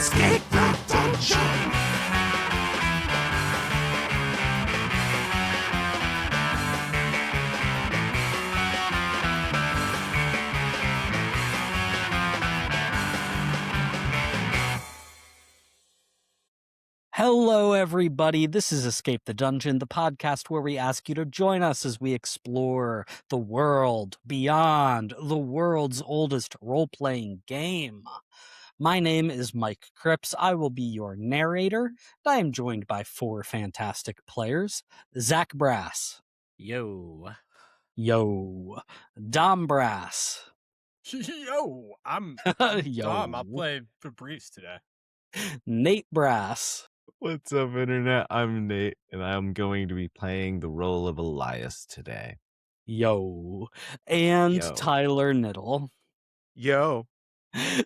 Escape the dungeon! Hello, everybody. This is Escape the Dungeon, the podcast where we ask you to join us as we explore the world beyond the world's oldest role-playing game. My name is Mike Cripps. I will be your narrator. I am joined by four fantastic players. Zach Brass. Yo. Yo. Dom Brass. Yo, I'm Yo. Dom. I'll play Fabrice today. Nate Brass. What's up, Internet? I'm Nate, and I'm going to be playing the role of Elias today. Yo. And Yo. Tyler Niddle. Yo.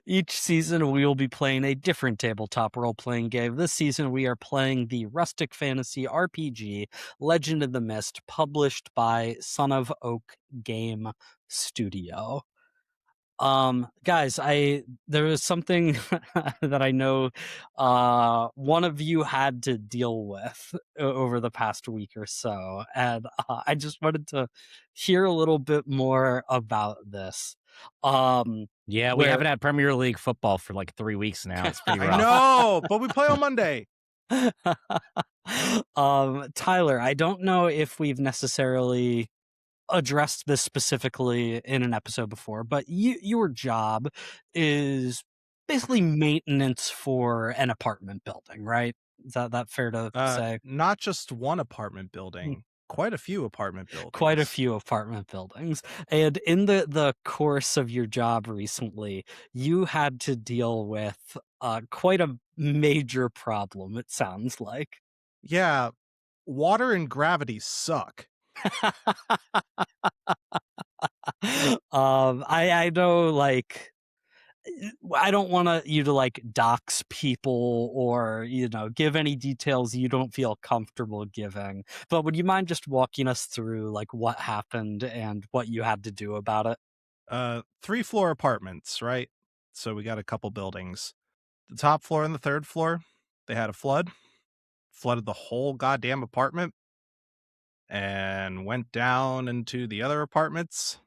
Each season, we will be playing a different tabletop role-playing game. This season, we are playing the rustic fantasy RPG Legend of the Mist, published by Son of Oak Game Studio. Guys, there was something that I know one of you had to deal with over the past week or so, and I just wanted to hear a little bit more about this. Yeah, we haven't had Premier League football for like 3 weeks now. It's pretty rough. I know, but we play on Monday. Tyler, I don't know if we've necessarily addressed this specifically in an episode before, but your job is basically maintenance for an apartment building, right? Is that fair to say? Not just one apartment building, quite a few apartment buildings. Quite a few apartment buildings. And in the course of your job recently, you had to deal with quite a major problem, it sounds like. Yeah, water and gravity suck. I know, like, I don't want you to like dox people or, give any details you don't feel comfortable giving, but would you mind just walking us through like what happened and what you had to do about it? 3-floor apartments, right? So we got a couple buildings. The top floor and the third floor, they had a flooded the whole goddamn apartment, and went down into the other apartments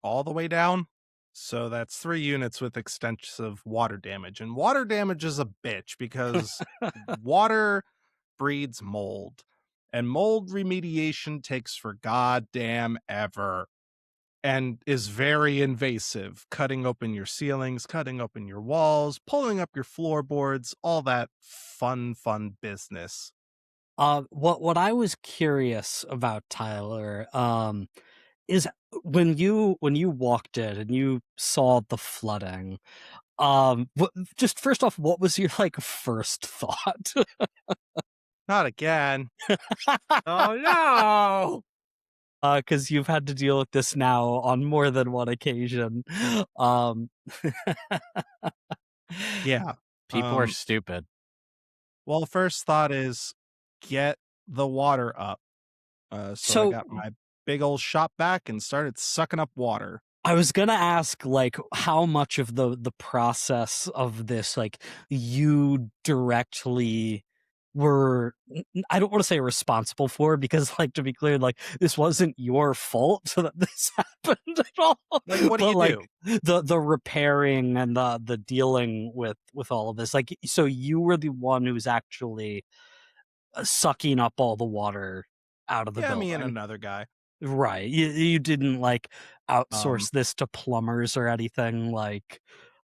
all the way down. So that's 3 units with extensive water damage. And water damage is a bitch because water breeds mold. And mold remediation takes for goddamn ever. And is very invasive, cutting open your ceilings, cutting open your walls, pulling up your floorboards, all that fun business. What I was curious about, Tyler, is when you walked in and you saw the flooding, just first off, what was your like first thought? Not again. Oh no! Because you've had to deal with this now on more than one occasion. Yeah. People are stupid. Well, the first thought is get the water up. So I got my big old shop vac and started sucking up water. I was gonna ask, like, how much of the process of this, like, you directly were, I don't want to say responsible for, because, like, to be clear, like, this wasn't your fault that this happened at all. Like, what do you do? The repairing and the dealing with all of this, like, so you were the one who's actually sucking up all the water out of the building. Me and another guy. Right. You didn't like outsource this to plumbers or anything, like.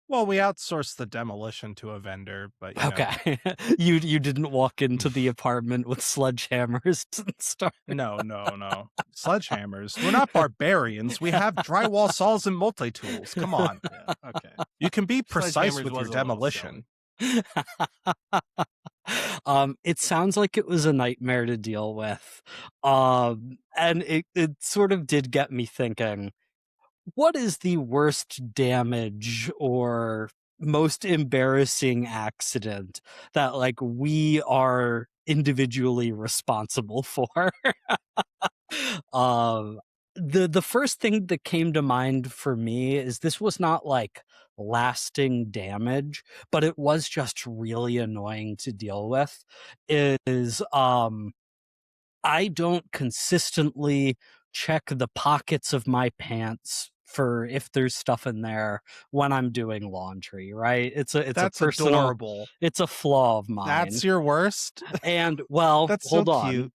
Well, we outsourced the demolition to a vendor, but okay. You didn't walk into the apartment with sledgehammers and start. No. Sledgehammers. We're not barbarians. We have drywall saws and multi-tools. Come on. Yeah, okay. You can be precise with your demolition. It sounds like it was a nightmare to deal with. And it sort of did get me thinking, what is the worst damage or most embarrassing accident that like we are individually responsible for? the first thing that came to mind for me is this was not like lasting damage, but it was just really annoying to deal with. Is I don't consistently check the pockets of my pants for if there's stuff in there when I'm doing laundry, right? It's a That's personal, adorable. it's a flaw of mine. That's your worst? And well, That's so hold on. cute.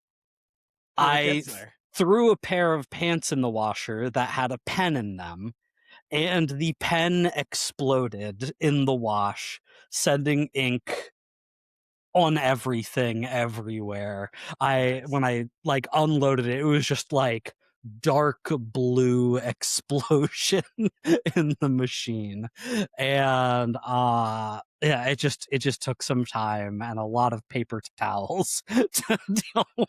I threw a pair of pants in the washer that had a pen in them, and the pen exploded in the wash, sending ink on everything everywhere. When I like unloaded it, it was just like dark blue explosion in the machine. And yeah, it just took some time and a lot of paper towels to deal with.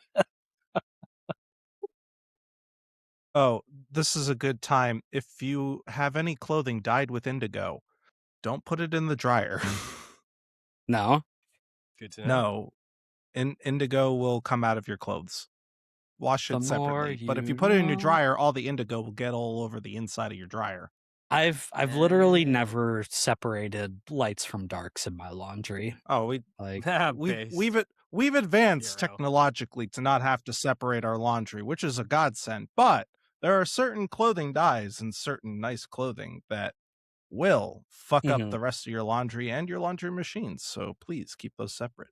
Oh, this is a good time. If you have any clothing dyed with indigo, don't put it in the dryer. No. Good to know. No, indigo will come out of your clothes. Wash The it more separately. But if you you put it in your know. dryer, all the indigo will get all over the inside of your dryer. I've literally never separated lights from darks in my laundry. Oh, we've advanced Hero. technologically to not have to separate our laundry, which is a godsend. But there are certain clothing dyes and certain nice clothing that will fuck up the rest of your laundry and your laundry machines. So please keep those separate.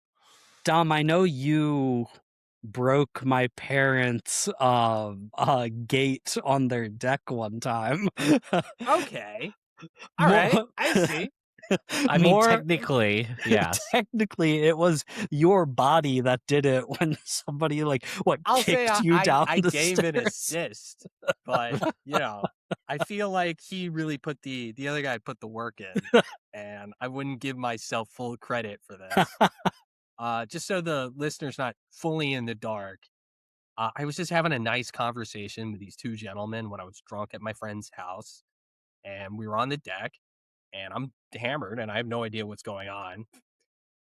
Dom, I know you broke my parents' gate on their deck one time. Okay. All right. I see. I mean, technically, yes. Technically, it was your body that did it when somebody I'll say kicked you down I the gave stairs. an assist, but I feel like he really put the other guy put the work in, and I wouldn't give myself full credit for this. Just so the listener's not fully in the dark, I was just having a nice conversation with these two gentlemen when I was drunk at my friend's house, and we were on the deck, and I'm hammered, and I have no idea what's going on.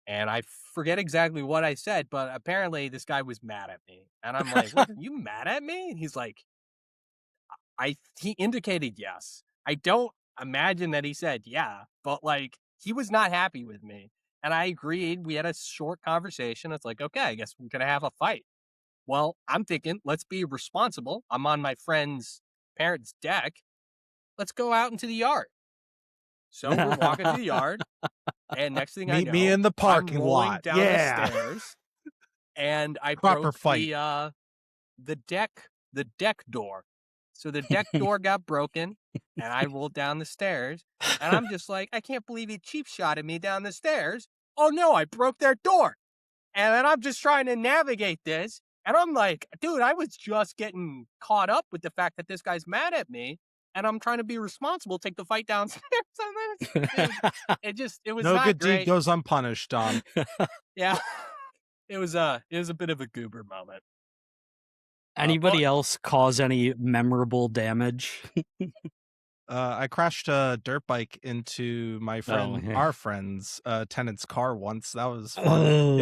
And I forget exactly what I said, but apparently this guy was mad at me. And I'm like, "What, are you mad at me?" And he's like, he indicated yes. I don't imagine that he said yeah, but like he was not happy with me. And I agreed. We had a short conversation. It's like, okay, I guess we're going to have a fight. Well, I'm thinking, let's be responsible. I'm on my friend's parents' deck. Let's go out into the yard. So we're walking to the yard, and next thing I know, Meet me in the parking I'm rolling lot. down Yeah. the stairs, and I Proper broke fight. the deck door. So the deck door got broken, and I rolled down the stairs, and I'm just like, I can't believe he cheap shotted me down the stairs. Oh no, I broke their door. And then I'm just trying to navigate this, and I'm like, dude, I was just getting caught up with the fact that this guy's mad at me, and I'm trying to be responsible, take the fight downstairs. And then it was no not good great. deed goes unpunished, Dom. Yeah, it was a bit of a goober moment. Anybody else cause any memorable damage? I crashed a dirt bike into my friend, our friend's tenant's car once. That was fun.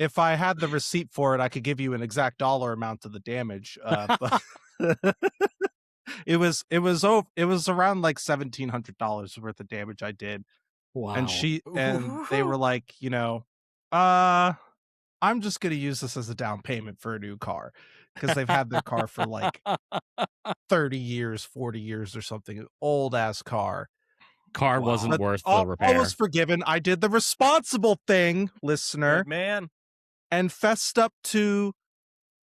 If I had the receipt for it, I could give you an exact dollar amount of the damage. But it was around like $1,700 worth of damage I did. Wow. And they were like, I'm just gonna use this as a down payment for a new car, because they've had their car for like 30 years, 40 years or something. Old ass car. Car wasn't worth the repair. All was forgiven. I did the responsible thing, listener, Good man, and fessed up to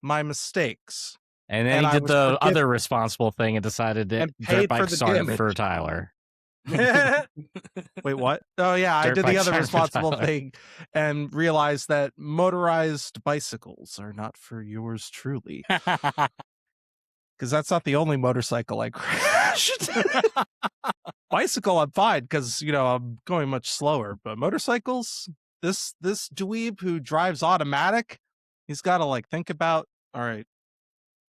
my mistakes. And then he did the other responsible thing and decided that dirt bike started for Tyler. Wait, what? Oh yeah, I did the other responsible Tyler. thing and realized that motorized bicycles are not for yours truly. Because that's not the only motorcycle I crashed. Bicycle, I'm fine because I'm going much slower. But motorcycles, this dweeb who drives automatic, he's got to think about. All right,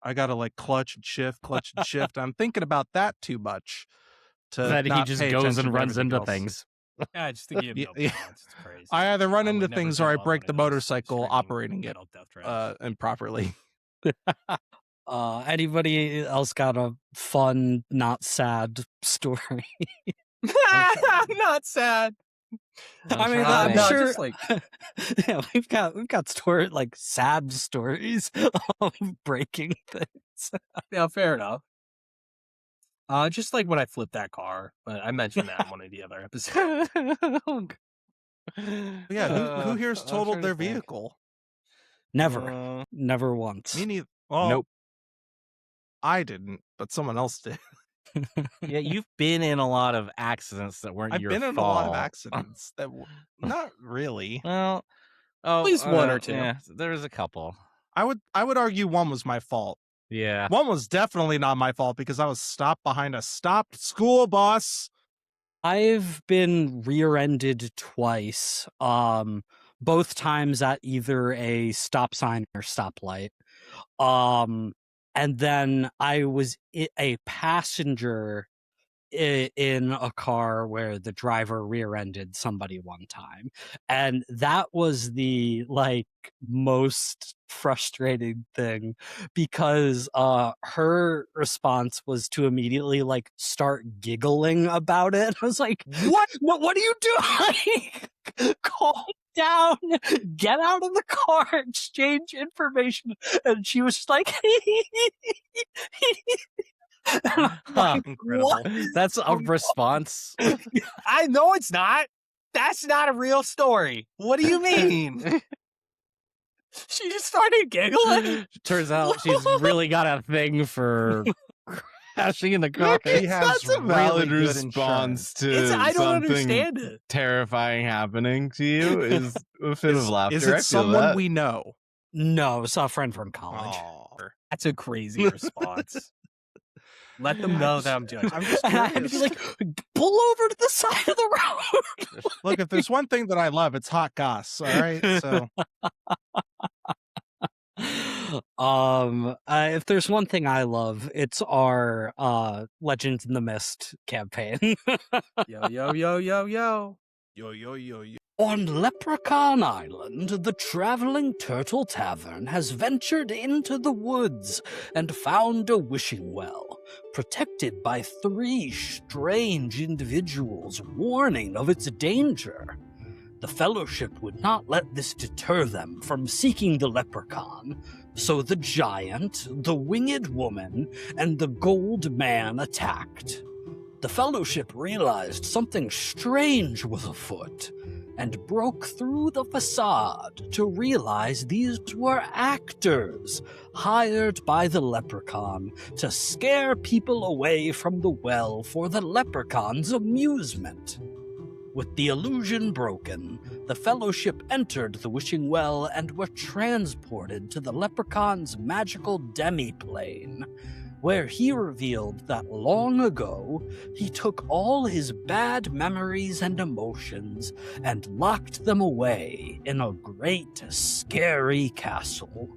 I got to clutch and shift. I'm thinking about that too much. That he just goes and runs into things. Yeah, I just think you have no balance. It's crazy. I either run into things or I break the motorcycle operating it improperly. Anybody else got a fun, not sad story? Not sad. I mean, try I'm me. No, sure. just like Yeah, we've got story like sad stories of breaking things. yeah, fair enough. Just like when I flipped that car, but I mentioned that in one of the other episodes. Yeah, who here's I'm totaled trying to their think. vehicle? Never, never once. Me neither. Well, Nope. I didn't, but someone else did. Yeah, you've been in a lot of accidents that weren't I've your been in a fault. lot of accidents that not really. Well, At least one or two. Yeah, there's a couple. I would argue one was my fault. Yeah. One was definitely not my fault because I was stopped behind a stopped school bus. I've been rear-ended twice. Both times at either a stop sign or stoplight. And then I was a passenger in a car where the driver rear-ended somebody one time, and that was the most frustrating thing because her response was to immediately start giggling about it. I was like, what are you doing? Calm down, get out of the car, exchange information. And she was just like Huh. Incredible. What? That's a response. I know it's not. That's not a real story. What do you mean? She just started giggling. Turns out she's really got a thing for crashing in the car. She has That's a valid really good response to I don't something understand it. terrifying happening to you. Is a fit of laughter. Is I it feel someone that. we know? No, it's a friend from college. Aw. That's a crazy response. Let them know that I'm judging. I'm just And I had to be curious. like, pull over to the side of the road. Look, if there's one thing that I love, it's hot goss. All right, so If there's one thing I love, it's our Legends in the Mist campaign. Yo, yo, yo, yo, yo. yo yo yo yo. On Leprechaun Island, the Traveling Turtle Tavern has ventured into the woods and found a wishing well, protected by 3 strange individuals warning of its danger. The Fellowship would not let this deter them from seeking the leprechaun, so the giant, the winged woman, and the gold man attacked. The Fellowship realized something strange was afoot, and broke through the facade to realize these were actors hired by the leprechaun to scare people away from the well for the leprechaun's amusement. With the illusion broken, the Fellowship entered the wishing well and were transported to the leprechaun's magical demi-plane, where he revealed that long ago he took all his bad memories and emotions and locked them away in a great, scary castle.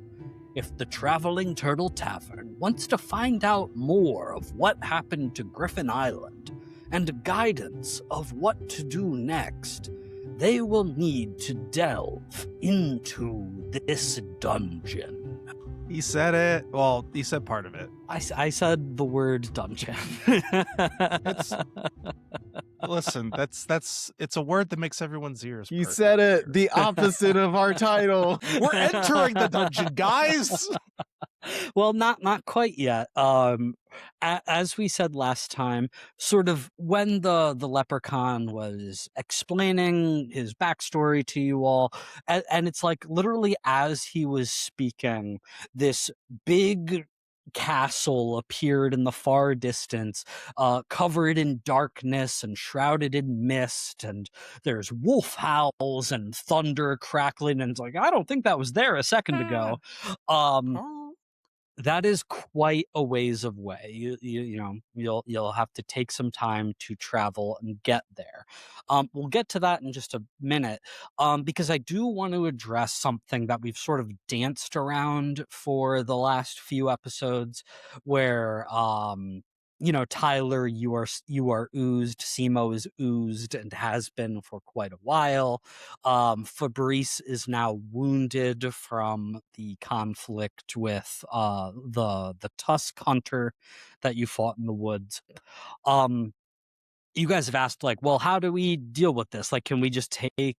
If the Traveling Turtle Tavern wants to find out more of what happened to Griffin Island and guidance of what to do next, they will need to delve into this dungeon. He said it. Well, he said part of it. I said the word dungeon. Listen, that's it's a word that makes everyone's ears. You perk said up it. here. The opposite of our title. We're entering the dungeon, guys. Well, not quite yet. As we said last time, sort of when the leprechaun was explaining his backstory to you all, and it's like literally as he was speaking, this big castle appeared in the far distance, covered in darkness and shrouded in mist, and there's wolf howls and thunder crackling, and it's like, I don't think that was there a second ago. That is quite a ways of way. You'll have to take some time to travel and get there. We'll get to that in just a minute, because I do want to address something that we've sort of danced around for the last few episodes, where Tyler, you are oozed. Simo is oozed and has been for quite a while. Fabrice is now wounded from the conflict with the Tusk Hunter that you fought in the woods. You guys have asked, like, well, how do we deal with this? Like, can we just take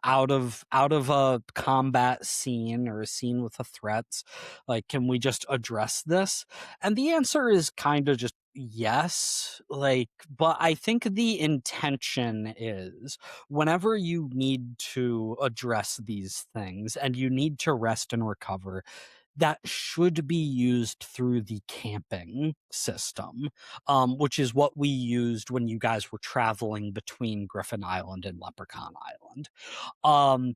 out of a combat scene or a scene with a threats, like, can we just address this? And the answer is kind of just yes, like, but I think the intention is whenever you need to address these things and you need to rest and recover, that should be used through the camping system, which is what we used when you guys were traveling between Griffin Island and Leprechaun Island. Um,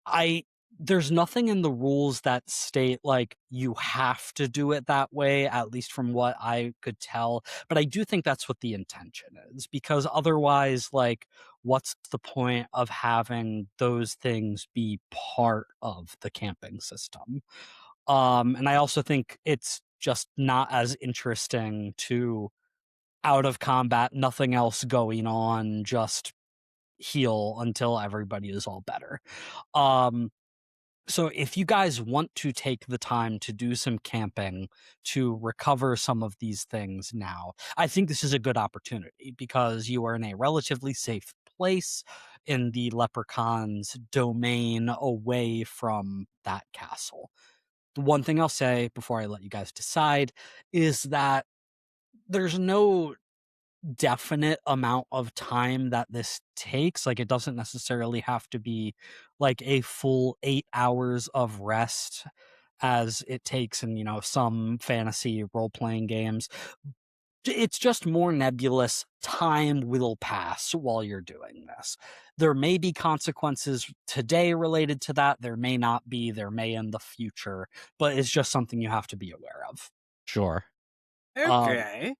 I there's nothing in the rules that state like you have to do it that way, at least from what I could tell. But I do think that's what the intention is, because otherwise, like, what's the point of having those things be part of the camping system? And I also think it's just not as interesting to out of combat, nothing else going on, just heal until everybody is all better. So if you guys want to take the time to do some camping to recover some of these things now, I think this is a good opportunity because you are in a relatively safe place in the Leprechaun's domain away from that castle. The one thing I'll say before I let you guys decide is that there's no definite amount of time that this takes. Like, it doesn't necessarily have to be like a full 8 hours of rest as it takes in, some fantasy role-playing games. It's just more nebulous. Time will pass while you're doing this. There may be consequences today related to that. There may not be. There may in the future. But it's just something you have to be aware of. Sure. Okay.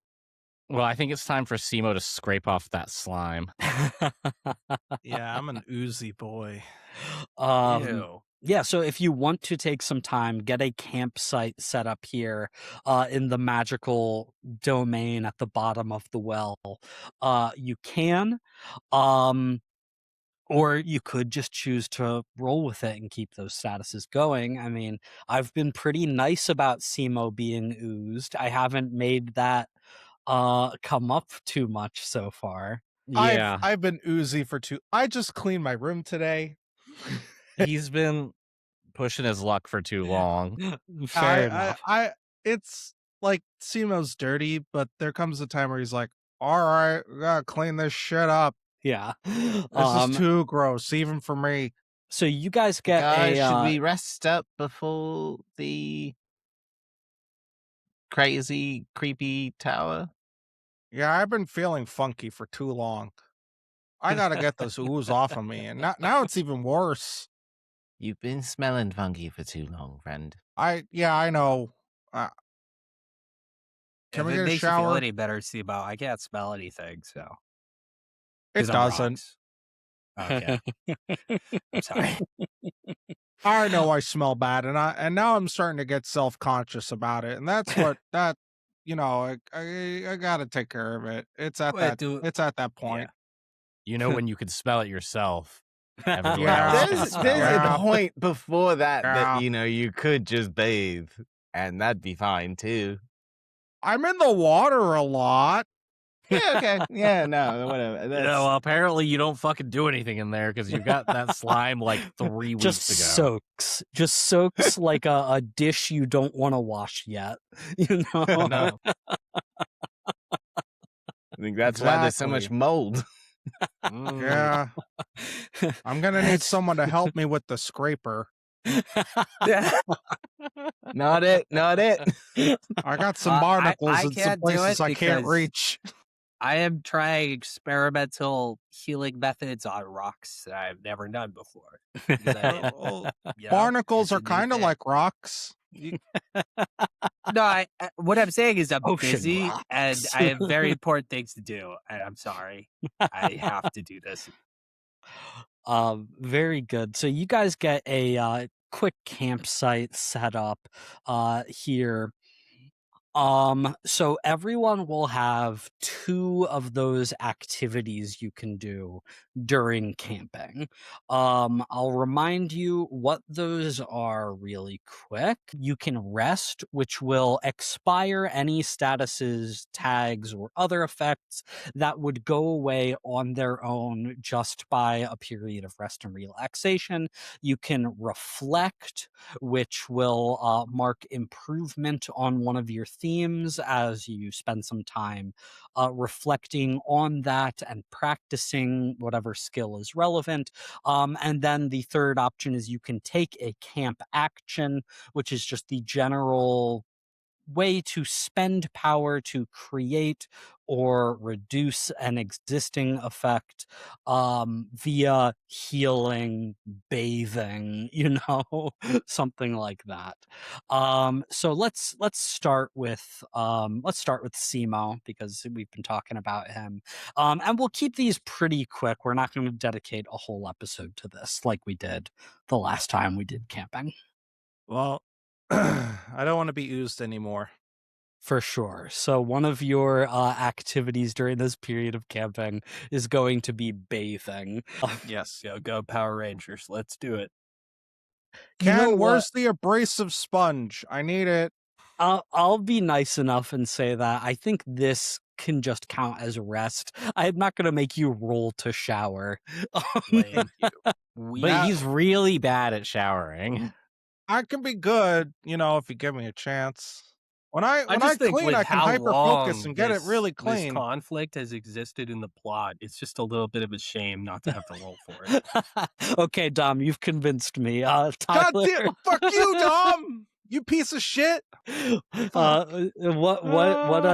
Well, I think it's time for Simo to scrape off that slime. Yeah, I'm an oozy boy. Ew. Yeah, so if you want to take some time, get a campsite set up here in the magical domain at the bottom of the well, you can. Or you could just choose to roll with it and keep those statuses going. I mean, I've been pretty nice about Simo being oozed. I haven't made that come up too much so far. Yeah, I've been oozy for I just cleaned my room today. he's been pushing his luck for too long. Fair enough. It's like Simo's dirty, but there comes a time where he's like, all right, we gotta clean this shit up. Yeah. This is too gross, even for me. So you guys get Guys, should a we rest up before the crazy, creepy tower? Yeah, I've been feeling funky for too long. I gotta get this ooze off of me, and now it's even worse. You've been smelling funky for too long, friend. I know. Can If we it get a makes you feel shower? any better, Sebo, I can't smell anything, so. It 'Cause I'm doesn't. rocks. Okay. I'm sorry. I know I smell bad, and now I'm starting to get self-conscious about it, and that's what I gotta take care of it. It's at that point. You know when you can smell it yourself. Everyone Yeah. else can There's smell there's it. Yeah. a point before that Yeah. that you could just bathe, and that'd be fine too. I'm in the water a lot. Yeah, okay. Yeah, no, whatever. That's, Well, apparently you don't fucking do anything in there because you got that slime like 3 weeks just ago. soaks like a dish you don't want to wash yet. No. I think that's why there's so much Exactly. mold. Yeah. I'm gonna need someone to help me with the scraper. Not it. I got some I barnacles in some can't do places it I can't because- reach. I am trying experimental healing methods on rocks that I've never done before. Because I- Well, you know, barnacles it's a are new kind of thing. like rocks. No, what I'm saying is I'm Ocean busy rocks. and I have very important things to do. And I'm sorry. I have to do this. Very good. So you guys get a quick campsite set up here. So everyone will have 2 of those activities you can do during camping. I'll remind you what those are really quick. You can rest, which will expire any statuses, tags, or other effects that would go away on their own just by a period of rest and relaxation. You can reflect, which will mark improvement on one of your themes as you spend some time reflecting on that and practicing whatever skill is relevant. And then the third option is you can take a camp action, which is just the general way to spend power to create or reduce an existing effect via healing, bathing, something like that. So let's start with Simo, because we've been talking about him. And we'll keep these pretty quick. We're not going to dedicate a whole episode to this like we did the last time we did camping. Well, I don't want to be used anymore. For sure. So one of your activities during this period of camping is going to be bathing. Yes. Go Power Rangers. Let's do it. You know Ken, what? where's the abrasive sponge? I need it. I'll be nice enough and say that I think this can just count as rest. I'm not going to make you roll to shower. Thank you. But he's really bad at showering. I can be good, if you give me a chance. When I just think clean, with I can how hyper long focus and get it really This clean. conflict has existed in the plot. It's just a little bit of a shame not to have to roll for it. Okay, Dom, you've convinced me. God Tyler, damn! Fuck you, Dom! You piece of shit! what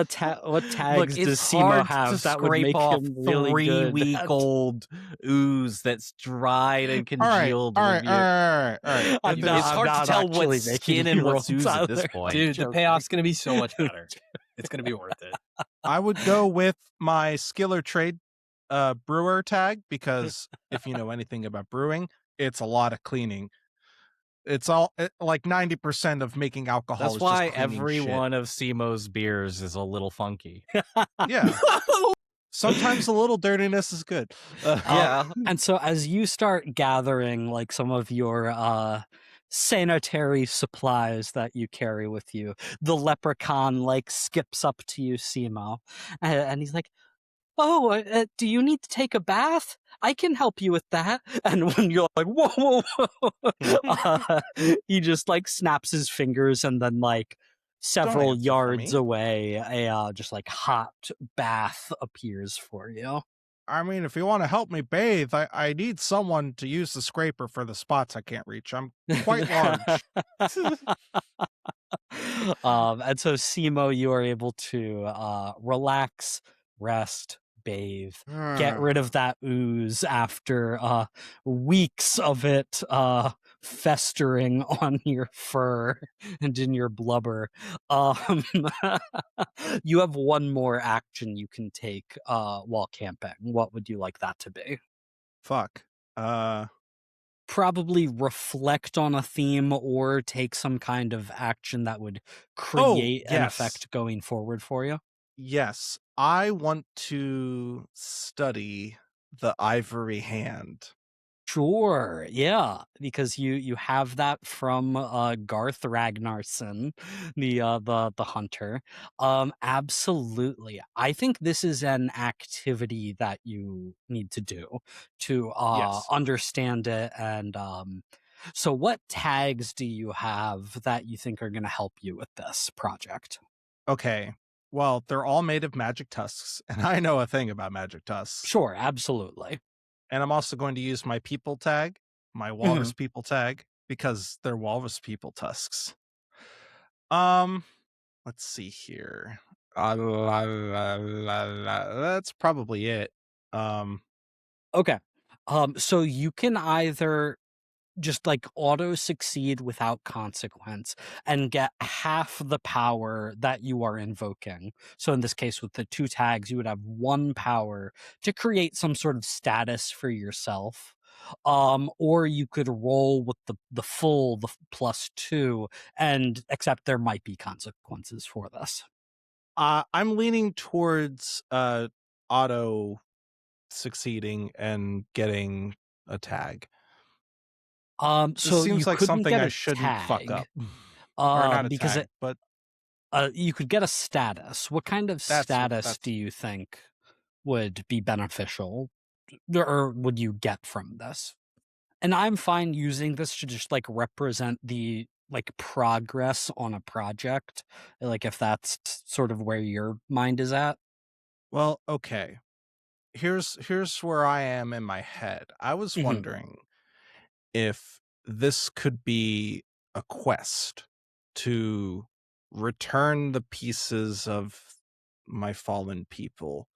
tags Look, does it's Simo hard have to that would scrape make off him really good? 3-week-old ooze that's dried and All right, congealed. all with right, your- all right. I'm It's not- hard I'm to not tell what's actually making skin you and roll, what's ooze at this Tyler. point. Dude, the joking. payoff's going to be so much better. It's going to be worth it. I would go with my skill or trade brewer tag, because if you know anything about brewing, it's a lot of cleaning. It's like 90% of making alcohol. That's is why just cleaning every shit. one of Simo's beers is a little funky. Yeah. Sometimes a little dirtiness is good. Yeah. And so as you start gathering like some of your sanitary supplies that you carry with you, the leprechaun like skips up to you, Simo, and he's like, "Oh, do you need to take a bath? I can help you with that." And when you're like, "Whoa, whoa, whoa," he just like snaps his fingers, and then like several answer for yards me. away, a just like hot bath appears for you. I mean, if you want to help me bathe, I need someone to use the scraper for the spots I can't reach. I'm quite large. And so Simo, you are able to relax, rest, bathe, get rid of that ooze after weeks of it festering on your fur and in your blubber. You have one more action you can take while camping. What would you like that to be? Fuck. Probably reflect on a theme or take some kind of action that would create an yes. effect going forward for you. Yes, I want to study the ivory hand. Sure, yeah, because you have that from Garth Ragnarsson, the hunter. Absolutely. I think this is an activity that you need to do to Yes. understand it. And so what tags do you have that you think are going to help you with this project? Okay. Well, they're all made of magic tusks, and I know a thing about magic tusks. Sure, absolutely. And I'm also going to use my people tag, my walrus people tag, because they're walrus people tusks. Let's see here. That's probably it. Okay. So you can either just like auto succeed without consequence and get half the power that you are invoking. So in this case, with the 2 tags, you would have 1 power to create some sort of status for yourself. Or you could roll with the full +2, and except there might be consequences for this. I'm leaning towards auto succeeding and getting a tag. This So you seems like couldn't something get I a shouldn't fuck tag, up. Or not a because tag, but you could get a status. What kind of status do you think would be beneficial, or would you get from this? And I'm fine using this to just like represent the like progress on a project, like if that's sort of where your mind is at. well, okay. Here's where I am in my head. I was Mhm. wondering if this could be a quest to return the pieces of my fallen people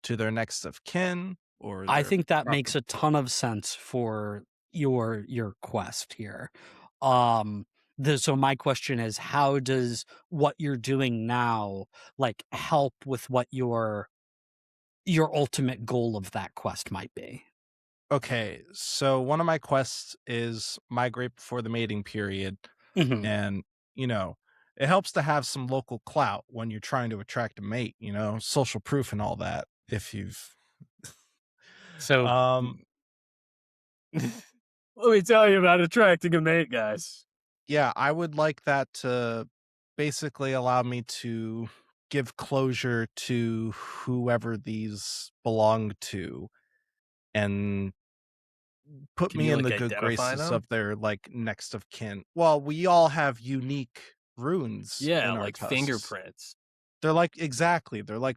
to their next of kin or I their think that proper makes a ton of sense for your quest here. Um so my question is, how does what you're doing now like help with what your ultimate goal of that quest might be? Okay, so one of my quests is migrate before the mating period, Mhm. and you know, it helps to have some local clout when you're trying to attract a mate, social proof and all that. If you've So um Let me tell you about attracting a mate, guys. yeah, I would like that to basically allow me to give closure to whoever these belong to and put Can me you in like the good identify graces them? of their like next of kin. Well, we all have unique runes Yeah, in our like tusks. fingerprints. They're like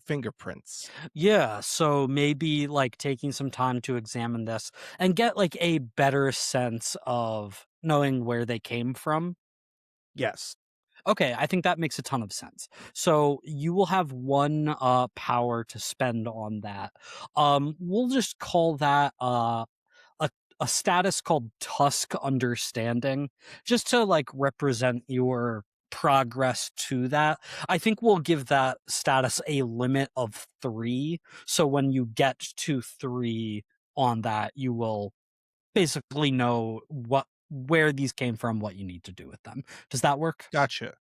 fingerprints. Yeah, so maybe like taking some time to examine this and get like a better sense of knowing where they came from. Yes. Okay, I think that makes a ton of sense. So you will have one power to spend on that. We'll just call that a a status called Tusk Understanding, just to like represent your progress to that. I think we'll give that status a limit of 3. So when you get to 3 on that, you will basically know where these came from, what you need to do with them. Does that work? Gotcha.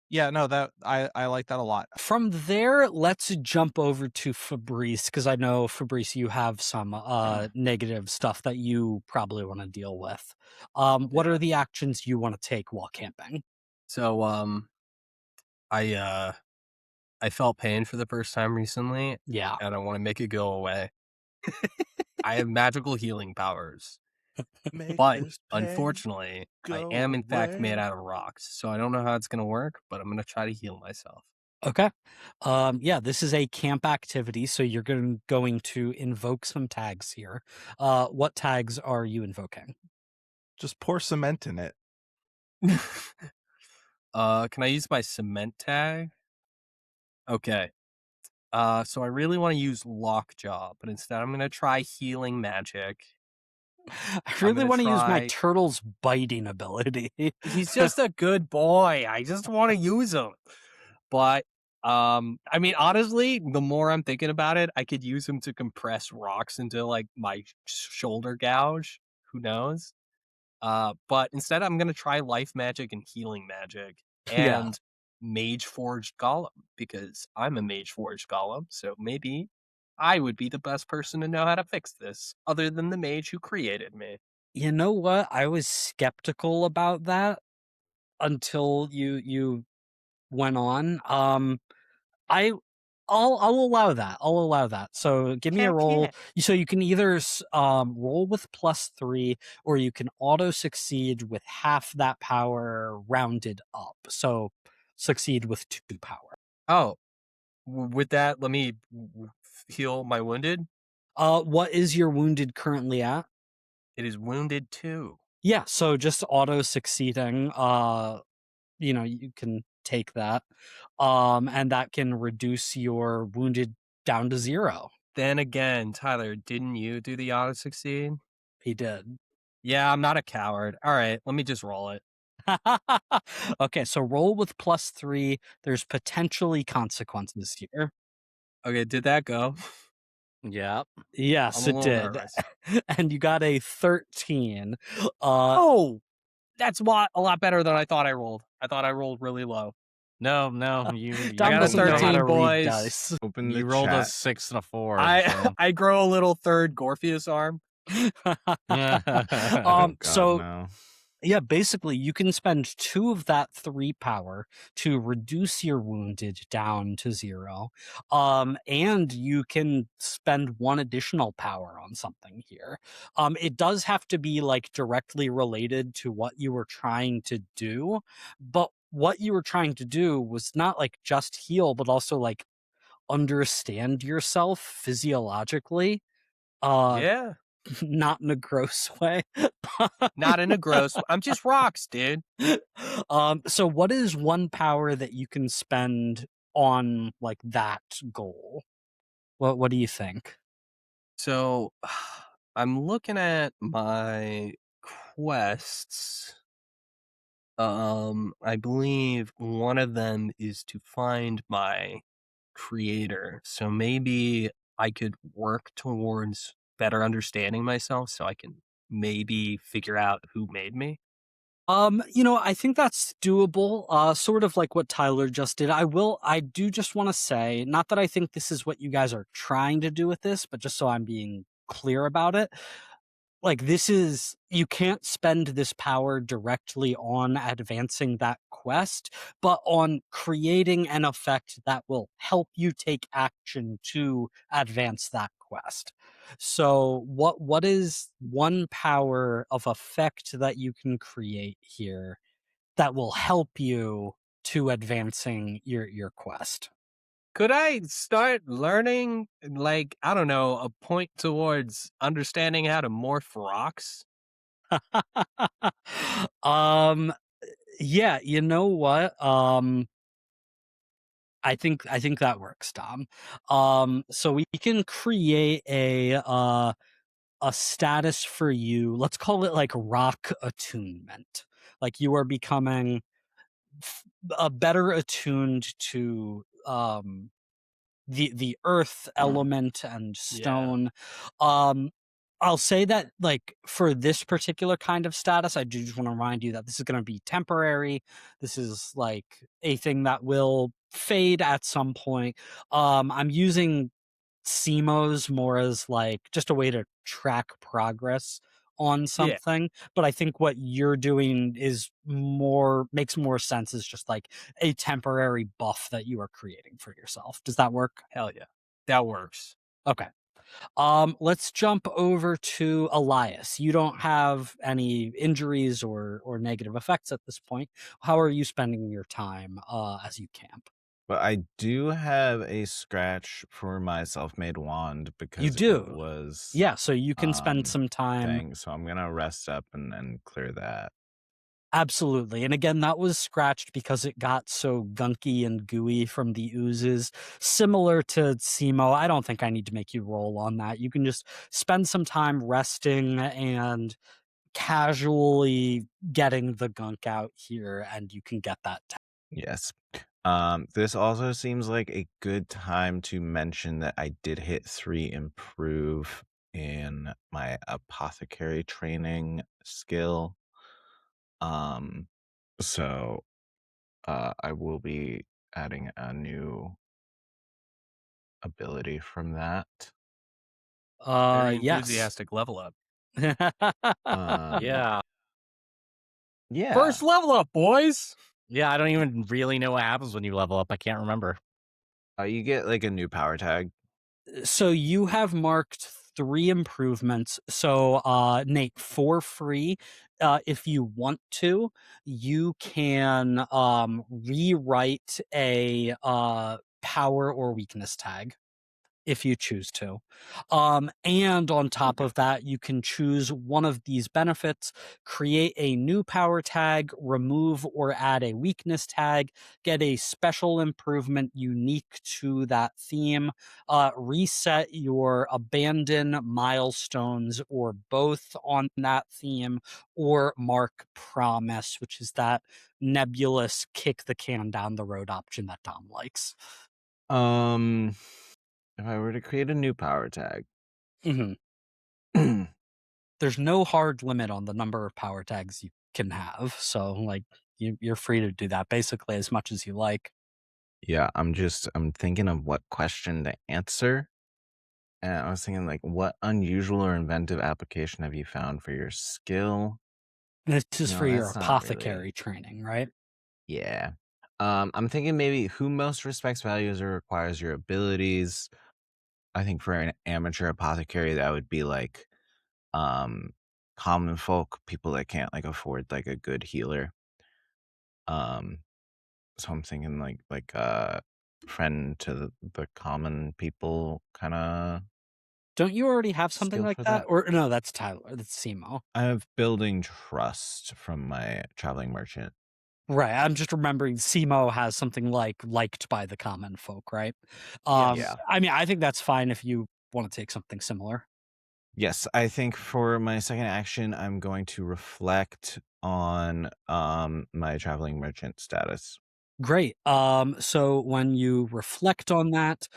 Yeah, no, that I like that a lot. From there, let's jump over to Fabrice, because I know, Fabrice, you have some negative stuff that you probably want to deal with. What Yeah. are the actions you want to take while camping? So I I felt pain for the first time recently Yeah. and I want to make it go away. I have magical healing powers. Make But this pain unfortunately, I am go in fact made away. out of rocks. So I don't know how it's gonna work, but I'm gonna try to heal myself. Okay. Yeah, this is a camp activity, so you're going to invoke some tags here. What tags are you invoking? Just pour cement in it. Can I use my cement tag? Okay. So I really want to use lockjaw, but instead I'm gonna try healing magic. I I'm really gonna want to use my try. turtle's biting ability. He's just a good boy. I just want to use him. But I mean, honestly, the more I'm thinking about it, I could use him to compress rocks into like my shoulder gouge. Who knows? But instead, I'm gonna try life magic and healing magic Yeah. and mage forged golem because I'm a mage forged golem. So maybe I would be the best person to know how to fix this, other than the mage who created me. You know what? I was skeptical about that until you went on. I I'll allow that. I'll allow that. So give me a Heck roll. yeah! So you can either roll with +3, or you can auto succeed with half that power rounded up. So succeed with 2 power. Oh, with that, let me heal my wounded. What is your wounded currently at? It is wounded 2. Yeah, so just auto succeeding, you can take that. And that can reduce your wounded down to 0. Then again, Tyler, didn't you do the auto succeed? He did. Yeah, I'm not a coward. All right, let me just roll it. Okay, so roll with +3. There's potentially consequences here. Okay, did that go? yeah. Yes, I'm a it little did. nervous. And you got a 13. Oh, that's a lot better than I thought I rolled. I thought I rolled really low. No, you Dom gotta doesn't know how 13, to read boys. dice. Open the You rolled a chat. 6 and a 4. I I grow a little third Gorpheus arm. Oh God, So no. yeah, basically you can spend 2 of that 3 power to reduce your wounded down to 0. And you can spend 1 additional power on something here. It does have to be like directly related to what you were trying to do, but what you were trying to do was not like just heal, but also like understand yourself physiologically. Yeah. Not in a gross way. Not in a gross. I'm just rocks, dude. So what is 1 power that you can spend on like that goal? What do you think? So I'm looking at my quests. I believe one of them is to find my creator. So maybe I could work towards better understanding myself so I can maybe figure out who made me. I think that's doable. Sort of like what Tyler just did. I do just want to say, not that I think this is what you guys are trying to do with this, but just so I'm being clear about it. Like you can't spend this power directly on advancing that quest, but on creating an effect that will help you take action to advance that quest. So what is 1 power of effect that you can create here that will help you to advancing your quest? Could I start learning, like, I don't know, a point towards understanding how to morph rocks? um yeah, you know what? I think that works, Dom. So we can create a status for you. Let's call it like rock attunement. Like you are becoming a better attuned to the earth element and stone. I'll say that like for this particular kind of status, I do just want to remind you that this is going to be temporary. This is like a thing that will fade at some point. I'm using CMOs more as like just a way to track progress on Yeah. something, but I think what you're doing is makes more sense as just like a temporary buff that you are creating for yourself. Does that work? Hell yeah. That works. Okay. Let's jump over to Elias. You don't have any injuries or negative effects at this point. How are you spending your time as you camp? But I do have a scratch for my self-made wand because You do. it was Yeah, so you can spend some time. thing. So I'm gonna rest up and clear that. Absolutely. And again, that was scratched because it got so gunky and gooey from the oozes. Similar to SEMO, I don't think I need to make you roll on that. You can just spend some time resting and casually getting the gunk out here, and you can get that. Yes. This also seems like a good time to mention that I did hit 3 improve in my apothecary training skill. So I will be adding a new ability from that. Very Yes. enthusiastic level up. Yeah. Yeah. First level up, boys. Yeah, I don't even really know what happens when you level up. I can't remember. You get like a new power tag. So you have marked 3 improvements. So Nate, for free, if you want to, you can rewrite a power or weakness tag if you choose to. And on top of that, you can choose one of these benefits, create a new power tag, remove or add a weakness tag, get a special improvement unique to that theme, reset your abandon milestones or both on that theme, or mark promise, which is that nebulous kick the can down the road option that Tom likes. If I were to create a new power tag, There's no hard limit on the number of power tags you can have. So, like, you're free to do that basically as much as you like. Yeah, I'm thinking of what question to answer. And I was thinking like what unusual or inventive application have you found for your skill? This is for your That's not apothecary really. training, right? Yeah. I'm thinking maybe who most respects, values, or requires your abilities. I think for an amateur apothecary, that would be like um common folk, people that can't like afford like a good healer. Um, so I'm thinking like friend to the common people kind of Don't you already have something skill like for that? that. Or no, that's Tyler. That's Simo. I have building trust from my traveling merchant. Right. I'm just remembering Simo has something like liked by the common folk, right? Yes. Yeah. I mean, I think that's fine if you want to take something similar. Yes, I think for my second action, I'm going to reflect on my traveling merchant status. Great. So when you reflect on that,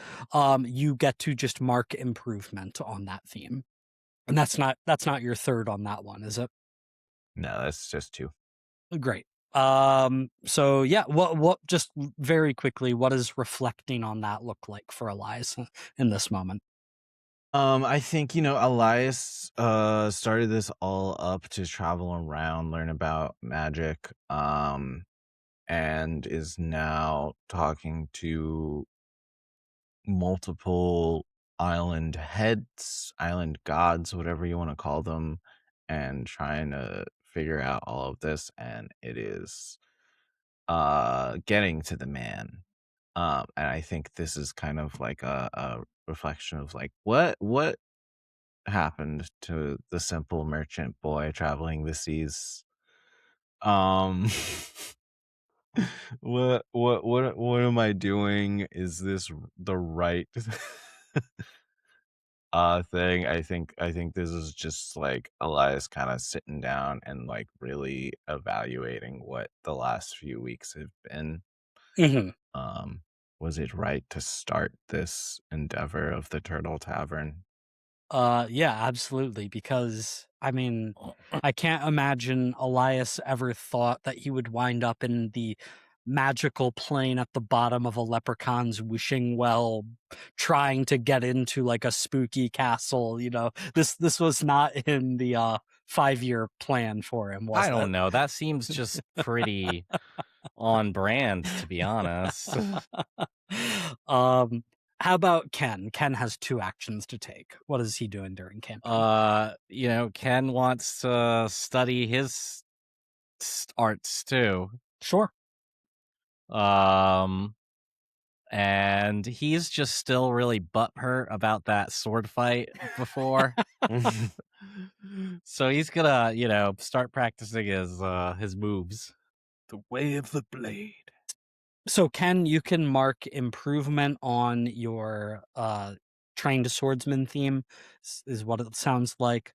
you get to just mark improvement on that theme. And that's not your third on that one, is it? No, that's just two. Great. So yeah, what just very quickly, what does reflecting on that look like for Elias in this moment? I think, Elias started this all up to travel around, learn about magic, and is now talking to multiple island heads, island gods, whatever you want to call them, and trying to figure out all of this, and it is getting to the man. And I think this is kind of like a reflection of like what happened to the simple merchant boy traveling the seas. Um what am I doing? Is this the right thing? I think this is just like Elias kind of sitting down and like really evaluating what the last few weeks have been. Mhm. Um was it right to start this endeavor of the Turtle Tavern? Yeah, absolutely. Because I mean, I can't imagine Elias ever thought that he would wind up in the magical plane at the bottom of a leprechaun's wishing well, trying to get into like a spooky castle. This was not in the 5-year plan for him, was I it? don't know. That seems just pretty on brand, to be honest. um, how about Ken? Ken has 2 actions to take. What is he doing during campaign? Ken wants to study his arts too. Sure. Um, and he's just still really butthurt about that sword fight before. So he's gonna, start practicing his moves. The way of the blade. So Ken, you can mark improvement on your trained swordsman theme, is what it sounds like.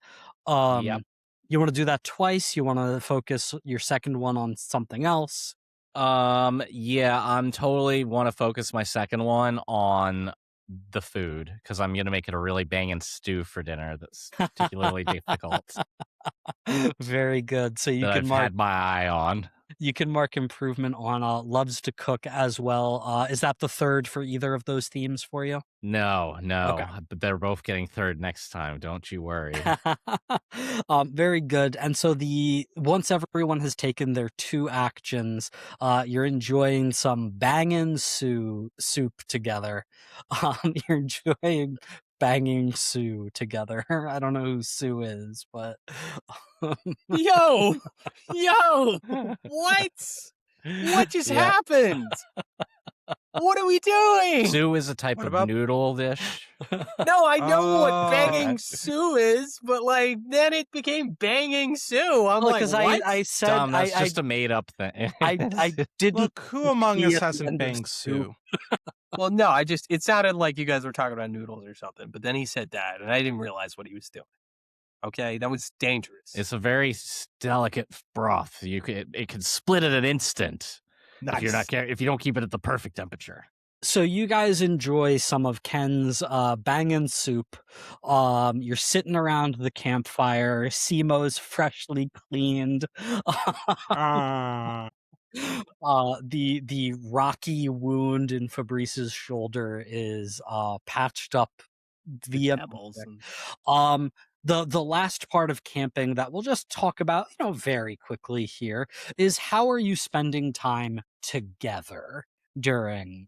Yep. You want to do that twice? You want to focus your second one on something else? Yeah, I'm totally want to focus my second one on the food because I'm gonna make it a really banging stew for dinner that's particularly difficult Very good. So that I've had my eye on. you can mark improvement on loves to cook as well. Is that the third for either of those themes for you? No, Okay. but they're both getting third next time. Don't you worry. Very good. And so once everyone has taken their 2 actions, you're enjoying some bangin' soup together. You're enjoying banging Sue together. I don't know who Sue is, but Yo, what? What just Yep. happened? What are we doing? Sue is a type What of about- noodle dish. No, I know what Oh. banging Sue is, but like then it became banging Sue. I'm like, because what? I said Dumb, that's I just a made up thing. I didn't. Look, who among see us at the hasn't end of banged Sue. Sue? Well, no, it sounded like you guys were talking about noodles or something, but then he said that, and I didn't realize what he was doing. Okay, that was dangerous. It's a very delicate broth. It can split at an instant nice. if you don't keep it at the perfect temperature. So you guys enjoy some of Ken's bangin' soup. You're sitting around the campfire. Simo's freshly cleaned. Ah. The rocky wound in Fabrice's shoulder is patched up via Pebbles and- the last part of camping that we'll just talk about, very quickly here is how are you spending time together during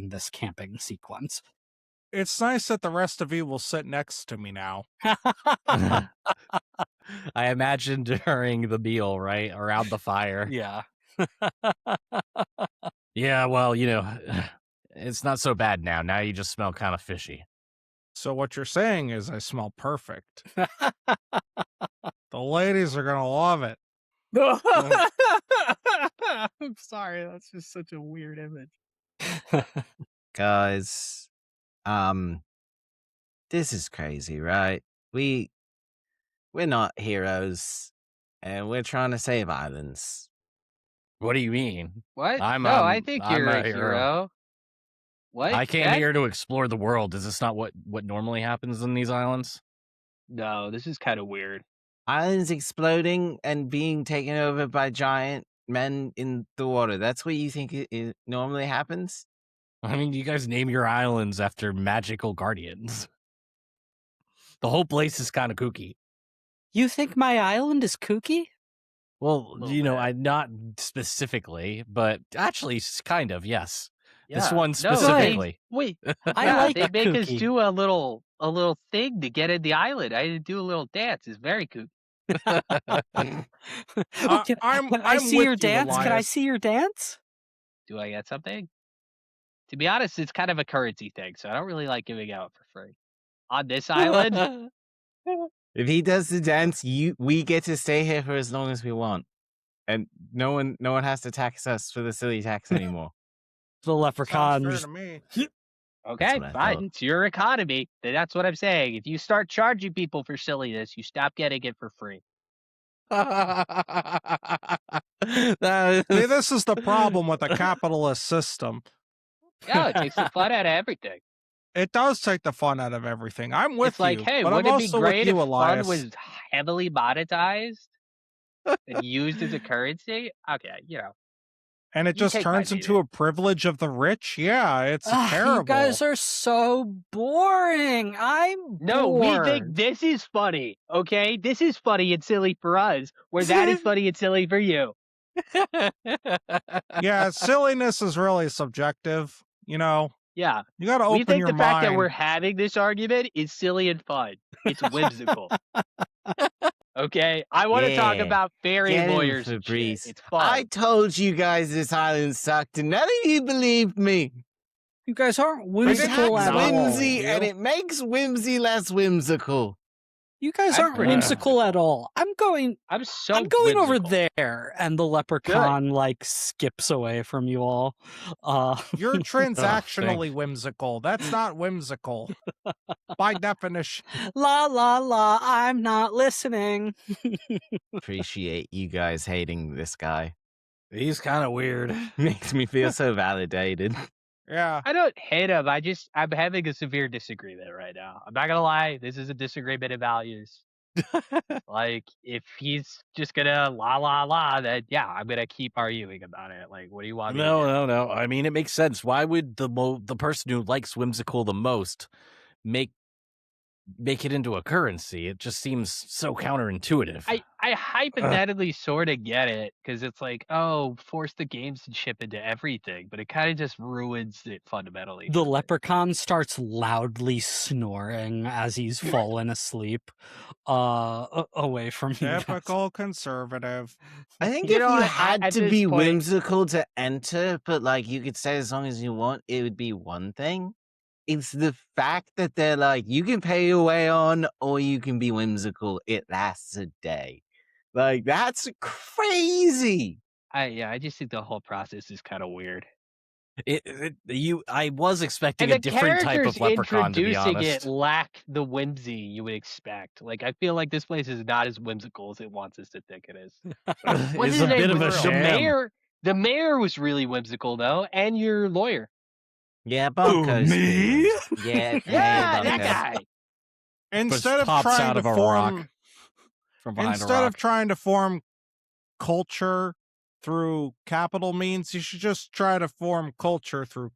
this camping sequence? It's nice that the rest of you will sit next to me now. I imagine during the meal, right? Around the fire. Yeah. Yeah, well, it's not so bad now. Now you just smell kind of fishy. So what you're saying is I smell perfect. The ladies are gonna love it. I'm sorry, that's just such a weird image. Guys, this is crazy, right? We're not heroes, and we're trying to save islands. What do you mean? What? I'm, no, I um, think I'm you're a a hero. hero. What? I came That- here to explore the world. Is this not what normally happens in these islands? No, this is kind of weird. Islands exploding and being taken over by giant men in the water. That's what you think it normally happens? I mean, you guys name your islands after magical guardians. The whole place is kind of kooky. You think my island is kooky? Well, Little bit. I not specifically, but actually, kind of, yes. This Yeah. one No, specifically. Wait, I yeah, like they make us kooky. do a little thing to get in the island. I had to do a little dance. It's very cool. Can I'm I see with your you, dance? Can I Elias. see your dance? Do I get something? To be honest, it's kind of a currency thing, so I don't really like giving out for free. On this island, If he does the dance, we get to stay here for as long as we want. And no one has to tax us for the silly tax anymore. The Sounds leprechaun fair just to me. okay, what I fine. thought. It's your economy. That's what I'm saying. If you start charging people for silliness, you stop getting it for free. That See, is- this is the problem with a capitalist system. Yeah, it takes the fun out of everything. It does take the fun out of everything. I'm with It's like, you, hey, but I'm wouldn't it be also great with if you, Elias. fun was heavily monetized and used as a currency? Okay, And it you just take my turns into meaning. a privilege of the rich. Yeah, it's terrible. You guys are so boring. I'm No, we bored. think this is funny, okay? This is funny and silly for us, where that is funny and silly for you. Yeah, silliness is really subjective. You got Yeah, to open we think your the fact mind. that we're having this argument is silly and fun. It's whimsical. Okay? I want to talk Yeah, about fairy Get him, lawyers and shit. Fabrice. It's fun. I told you guys this island sucked, and none of you believed me. You guys aren't But it whimsical has at all. whimsy, and it makes whimsy less whimsical. You guys I'm aren't pretty whimsical at all. I'm going I'm so I'm going over whimsical. there, and the leprechaun skips away from you all. You're transactionally whimsical. That's not whimsical. By definition. La la la, I'm not listening. Appreciate you guys hating this guy. He's kind of weird. Makes me feel so validated. Yeah. I don't hate him. I'm having a severe disagreement right now. I'm not gonna lie. This is a disagreement of values. Like, if he's just gonna la la la, then yeah, I'm gonna keep arguing about it. Like, what do you want me to do? No. I mean, it makes sense. Why would the person who likes whimsical the most make it into a currency? It just seems so counterintuitive. I hypothetically sort of get it because it's like, oh, force the games to chip into everything, but it kind of just ruins it fundamentally. The for me. leprechaun starts loudly snoring as he's fallen asleep away from you guys. Typical conservative. I think You if know, you at had to this be point- whimsical to enter, but like you could stay as long as you want, it would be one thing. It's the fact that they're like, you can pay your way on, or you can be whimsical. It lasts a day. Like, that's crazy. I just think the whole process is kind of weird. I was expecting And a the different type characters of leprechaun, to be introducing honest. it lack the whimsy you would expect. Like, I feel like this place is not as whimsical as it wants us to think it is. What's It's his a name? bit of a The sham. The mayor was really whimsical though, and your lawyer. Yeah, Bunko's me? good. Yeah, Yeah, hey, that Bunko. guy. Instead of pops trying out to of a form rock from behind a instead rock. of trying to form culture through capital means. You should just try to form culture through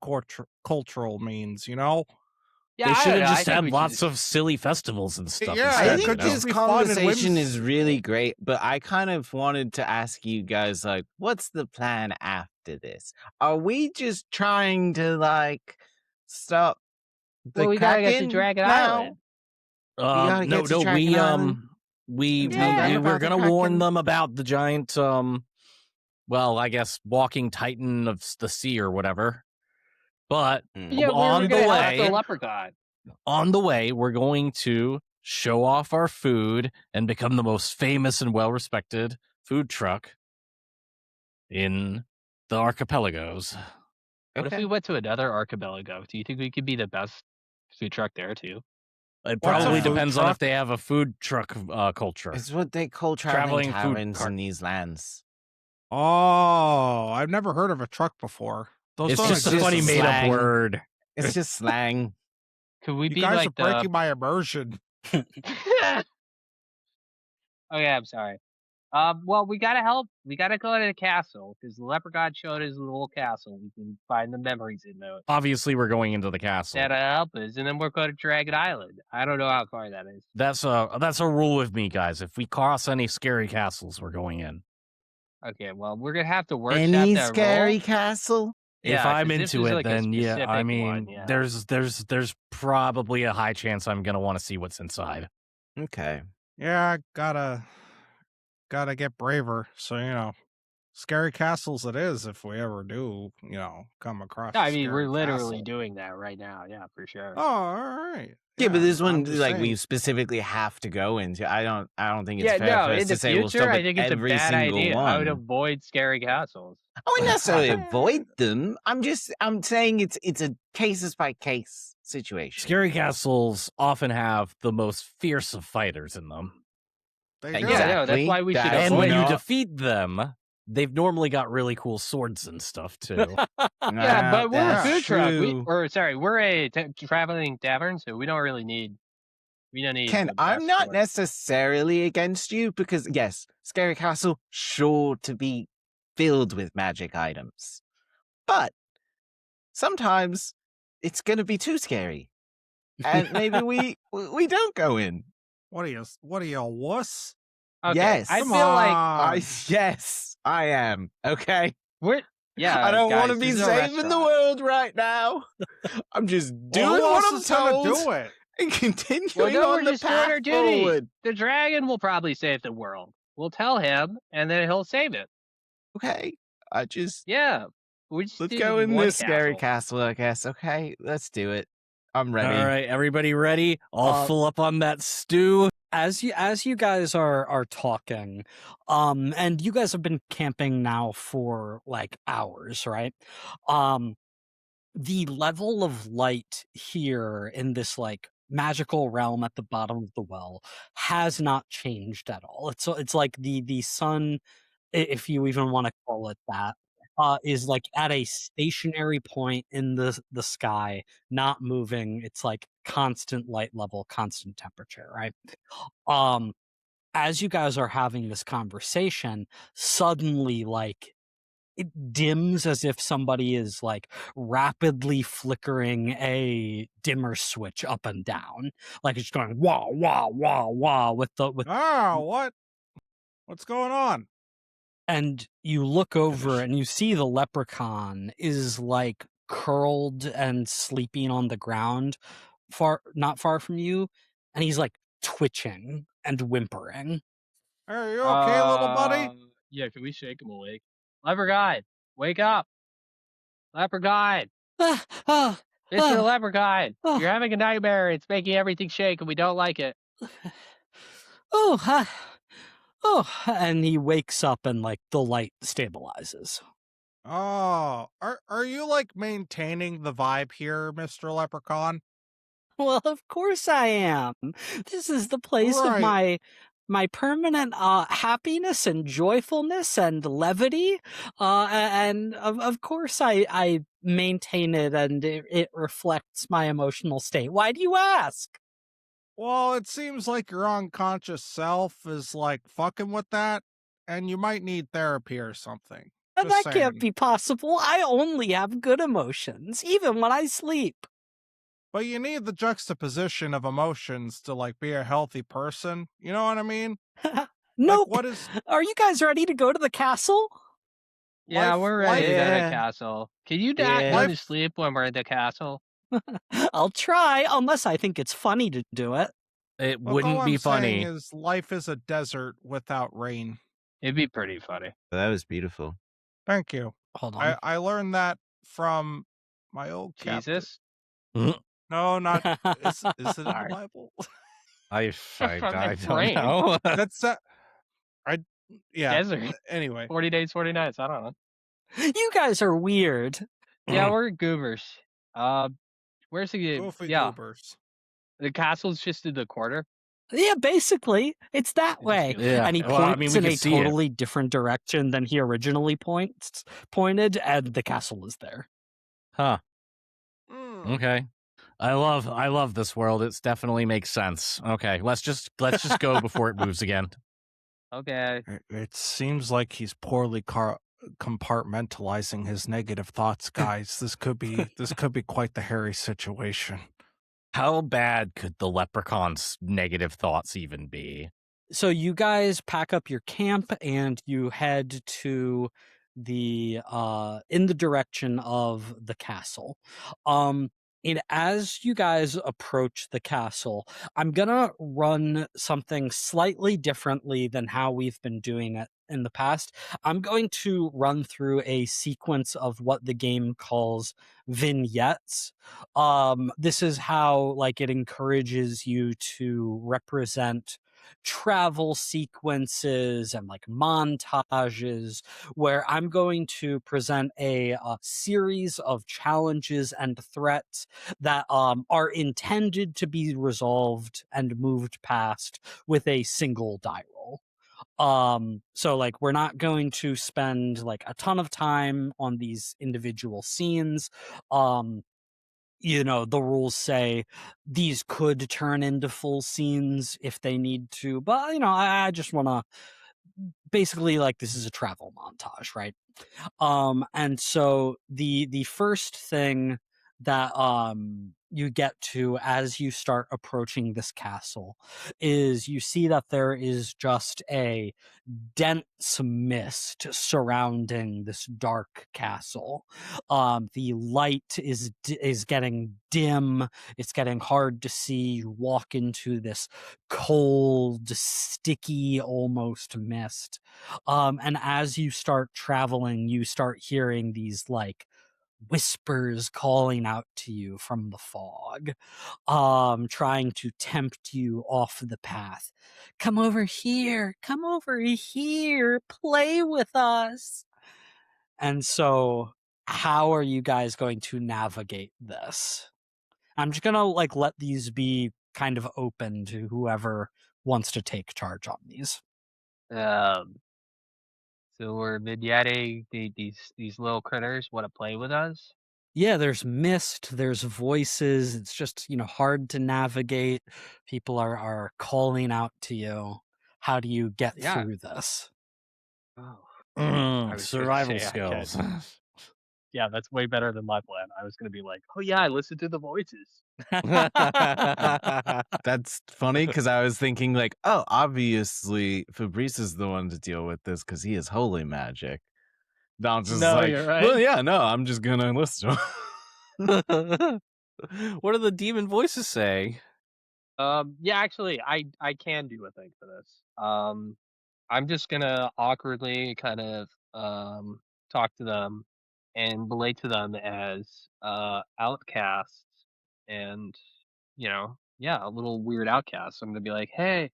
cultural means, you know? Yeah, They I should don't have know. I just think had we should lots just- of silly festivals and stuff. Yeah, I instead, it think could you know? just this be fun and conversation is whimsical. really great, but I kind of wanted to ask you guys, like, what's the plan after this? Are we just trying to, like, stop the Well, we gotta get to Kraken Dragon now? Island. gotta No, get to no, Dragon Island we and tell Yeah. them we were about the gonna warn Kraken? them about the giant, well, I guess walking titan of the sea or whatever. But Yeah, we were on the gonna help the way, leprechaun. we're going to show off our food and become the most famous and well-respected food truck in the archipelagos. What if Okay. we went to another archipelago? Do you think we could be the best food truck there too? It What's a probably food depends on truck? if they have a food truck culture. It's what they call Traveling traveling food taverns cart. in these lands. Oh, I've never heard of a truck before. Those It's don't just a exist. funny exist. made-up Slang. word. It's just slang. Could we You be guys like are breaking my immersion. the? Okay, I'm sorry. Well, we gotta help. We gotta go to the castle because the leprechaun showed his little castle. We can find the memories in there. Obviously, we're going into the castle. That'll help us, and then we're going to Dragon Island. I don't know how far that is. That's a rule with me, guys. If we cross any scary castles, we're going in. Okay, well, we're gonna have to workshop Any that scary roll. castle? If Yeah, I'm 'cause this into is it, like a then yeah. I specific mean, one, yeah. there's probably a high chance I'm gonna want to see what's inside. Okay. Yeah, gotta get braver. So, scary castles it is if we ever do, come across. No, a I mean, we're scary literally castle. doing that right now. Yeah, for sure. Oh, all right. Yeah, but this I'm one, just like, saying. we specifically have to go into. I don't think it's Yeah, fair no, for us in to the say we'll future, stop I at think it's a every bad single idea. I would one. avoid scary castles. I wouldn't necessarily avoid them. I'm saying it's a cases by case situation. Scary castles often have the most fierce of fighters in them, They Yeah, do. Yeah, no, that's why we should That's and when you not- defeat them, they've normally got really cool swords and stuff too. Yeah, but we're a that's food truck. true. We're a traveling tavern, so we don't need. Ken, the I'm best not sword. necessarily against you because yes, Scary Castle sure to be filled with magic items. But sometimes it's gonna be too scary. And maybe we don't go in. What are you, a wuss? Okay, Yes. I Come feel like on. Yes, I am. Okay. we're. Yeah, I don't want want to be saving the world right now. I'm just doing Well, who what else I'm is gonna told do it? and continuing Well, no, on we're the just doing our path duty. forward. The dragon will probably save the world. We'll tell him, and then he'll save it. Okay. I just Yeah. We just let's do go in one this scary castle, I guess. Okay, let's do it. I'm ready. All right, everybody ready? All full up on that stew. As you guys are talking, and you guys have been camping now for like hours, right? The level of light here in this like magical realm at the bottom of the well has not changed at all. It's like the sun, if you even want to call it that, is like at a stationary point in the sky, not moving. It's like constant light level, constant temperature, right? As you guys are having this conversation, suddenly like it dims as if somebody is like rapidly flickering a dimmer switch up and down, like it's going wah wah wah wah with What's going on? and you look over Finish. and you see the leprechaun is like curled and sleeping on the ground not far from you, and he's like twitching and whimpering. Are you okay, little buddy? Yeah, can we shake him awake? Leprechaun, wake up! Leprechaun, Ah, ah, Mr. Ah. Leprechaun, Ah. you're having a nightmare. It's making everything shake, and we don't like it. oh, and he wakes up and like the light stabilizes. Oh, are you like maintaining the vibe here, Mr. Leprechaun? Well, of course I am. This is the place of Right. my permanent happiness and joyfulness and levity. And of course I maintain it, and it reflects my emotional state. Why do you ask? Well, it seems like your unconscious self is like fucking with that, and you might need therapy or something. But Just that can't saying. be possible. I only have good emotions, even when I sleep. But you need the juxtaposition of emotions to like be a healthy person. You know what I mean? Nope. Like, what is Are you guys ready to go to the castle? Yeah, life? we're ready to go to the Yeah. castle. Can you not Yeah. go to Life- sleep when we're at the castle? I'll try, unless I think it's funny to do it. It Look, wouldn't all be I'm saying funny. is life is a desert without rain. It'd be pretty funny. That was beautiful. Thank you. Hold on. I learned that from my old captain. Jesus? No, not is it in the Sorry. Bible? I That's don't rain. know. That's yeah. Desert. Anyway, 40 days, 40 nights. I don't know. You guys are weird. Yeah, we're goobers. Where's the goofy yeah? goobers. The castle's just in the corner. Yeah, basically, it's that It just way. feels Yeah. And he Well, I points mean, we in can a see it. totally different direction than he originally pointed, and the castle is there. Huh. Mm. Okay. I love this world. It definitely makes sense. Okay, let's just go before it moves again. Okay. It seems like he's poorly compartmentalizing his negative thoughts, guys. This could be quite the hairy situation. How bad could the leprechaun's negative thoughts even be? So you guys pack up your camp and you head to the in the direction of the castle. And as you guys approach the castle, I'm gonna run something slightly differently than how we've been doing it in the past. I'm going to run through a sequence of what the game calls vignettes. This is how like it encourages you to represent travel sequences and like montages where I'm going to present a series of challenges and threats that are intended to be resolved and moved past with a single die roll. So like we're not going to spend like a ton of time on these individual scenes. The rules say these could turn into full scenes if they need to, but I just want to basically like this is a travel montage, right? And so the first thing that you get to as you start approaching this castle is you see that there is just a dense mist surrounding this dark castle. The light is getting dim. It's getting hard to see. You walk into this cold, sticky, almost mist. And as you start traveling, you start hearing these like whispers calling out to you from the fog, trying to tempt you off the path. Come over here, play with us. And so, how are you guys going to navigate this? I'm just gonna like let these be kind of open to whoever wants to take charge on these. So we're vignetting these little critters want to play with us. Yeah, there's mist, there's voices. It's just, hard to navigate. People are calling out to you. How do you get Yeah. through this? Oh. I was gonna Survival say I skills. Yeah, that's way better than my plan. I was gonna be like, oh yeah, I listen to the voices. That's funny because I was thinking like, oh, obviously Fabrice is the one to deal with this because he is holy magic. No, I'm just No, like, you're right. well, yeah, no, I'm just gonna listen to him. What do the demon voices say? Yeah, actually, I can do a thing for this. I'm just gonna awkwardly kind of talk to them and relate to them as outcasts and yeah, a little weird outcasts. I'm gonna be like, hey,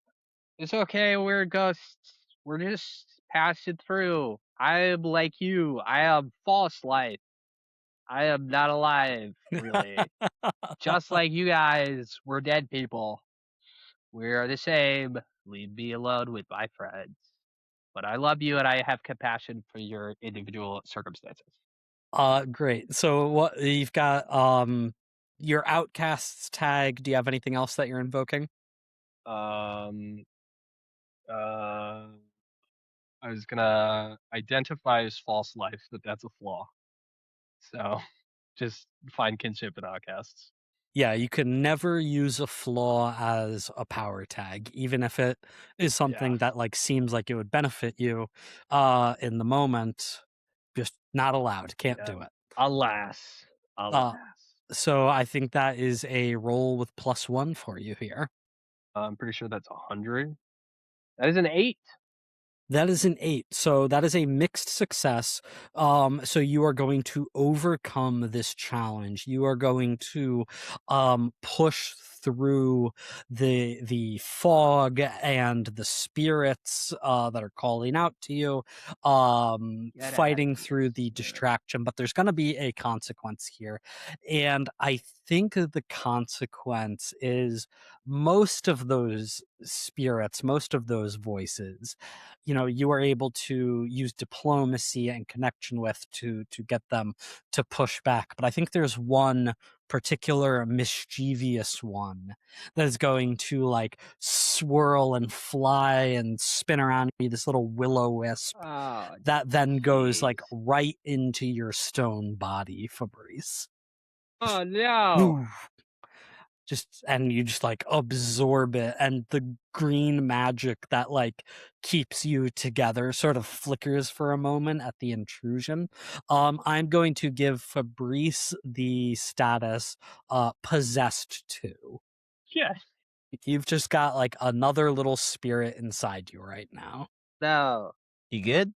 it's okay, we're ghosts. We're just passing through. I am like you. I am false life. I am not alive, really. Just like you guys, we're dead people. We are the same. Leave me alone with my friends. But I love you and I have compassion for your individual circumstances. Great. So what you've got your outcasts tag. Do you have anything else that you're invoking? Um, uh, I was gonna identify as false life, but that's a flaw. So just find kinship and outcasts. Yeah, you can never use a flaw as a power tag, even if it is Yeah. something that like seems like it would benefit you in the moment. Just not allowed. Can't Yeah. do it. Alas. Alas. So I think that is a roll with +1 for you here. I'm pretty sure that's 100. That is an 8. That is an 8. So that is a mixed success. So you are going to overcome this challenge. You are going to push through the fog and the spirits that are calling out to you, Get out fighting of through the here. distraction. But there's going to be a consequence here, and I think the consequence is most of those spirits, most of those voices, you are able to use diplomacy and connection with to get them to push back. But I think there's one particular mischievous one that is going to like swirl and fly and spin around you, this little will wisp Oh, that then goes like jeez. right into your stone body, Fabrice. Oh no. And you just like absorb it, and the green magic that like keeps you together sort of flickers for a moment at the intrusion. I'm going to give Fabrice the status possessed 2. Yes. You've just got like another little spirit inside you right now. No. You good?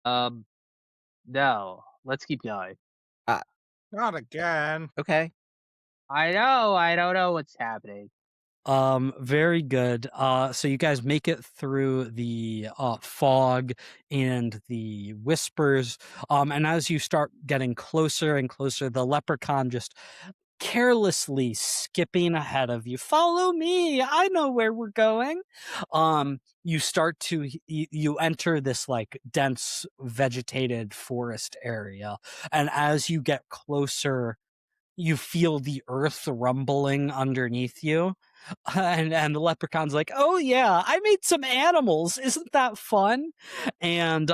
No. Let's keep going. Not again. Okay. I know. I don't know what's happening. Very good. So you guys make it through the fog and the whispers. And as you start getting closer and closer, the leprechaun just carelessly skipping ahead of you. Follow me. I know where we're going. You start to you enter this like dense vegetated forest area, and as you get closer, you feel the earth rumbling underneath you. And the leprechaun's like, "Oh yeah, I made some animals. Isn't that fun?" And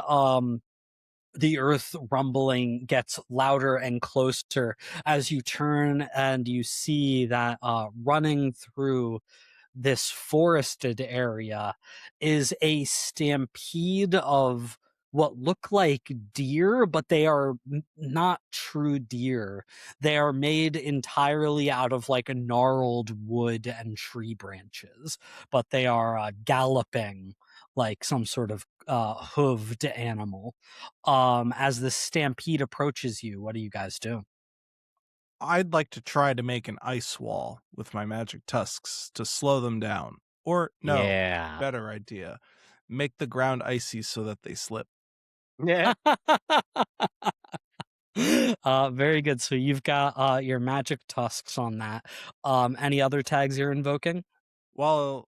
the earth rumbling gets louder and closer as you turn, and you see that running through this forested area is a stampede of what look like deer, but they are not true deer. They are made entirely out of like gnarled wood and tree branches, but they are galloping like some sort of hooved animal. As the stampede approaches you, what do you guys do? I'd like to try to make an ice wall with my magic tusks to slow them down. Or, no, Yeah. better idea. Make the ground icy so that they slip. Yeah. Very good. So you've got your magic tusks on that. Any other tags you're invoking? Well,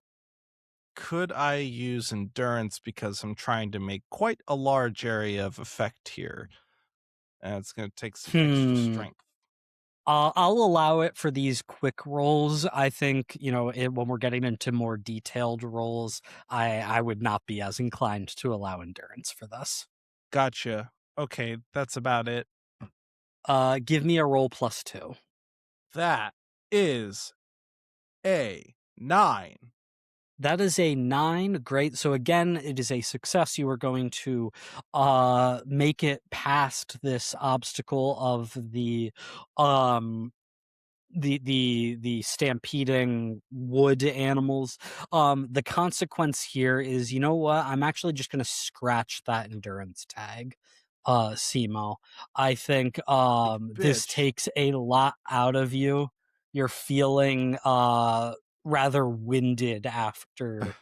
could I use endurance because I'm trying to make quite a large area of effect here? And it's going to take some extra strength. I'll allow it for these quick rolls. I think, when we're getting into more detailed rolls, I would not be as inclined to allow endurance for this. Gotcha. Okay, that's about it. Give me a roll +2. That is a 9. That is a 9. Great. So again, it is a success. You are going to make it past this obstacle of the stampeding wood animals. The consequence here is, you know what? I'm actually just going to scratch that endurance tag, Simo. I think this bitch. takes a lot out of you. You're feeling rather winded after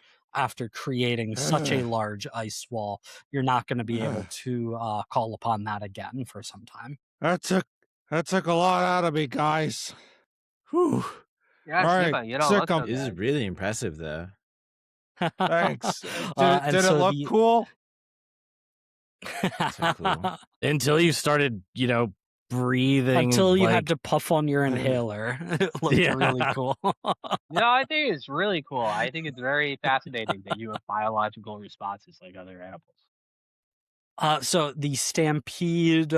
creating such a large ice wall. You're not going to be able to call upon that again for some time. That took a lot out of me, guys. Whew. Yeah, All right, Sima, you don't look so This is bad. really impressive, though. Thanks. And Did it so look cool? So cool. Until you started, breathing. Until you had like- to puff on your inhaler. It looked really Yeah. cool. No, I think it's really cool. I think it's very fascinating that you have biological responses like other animals. So the stampede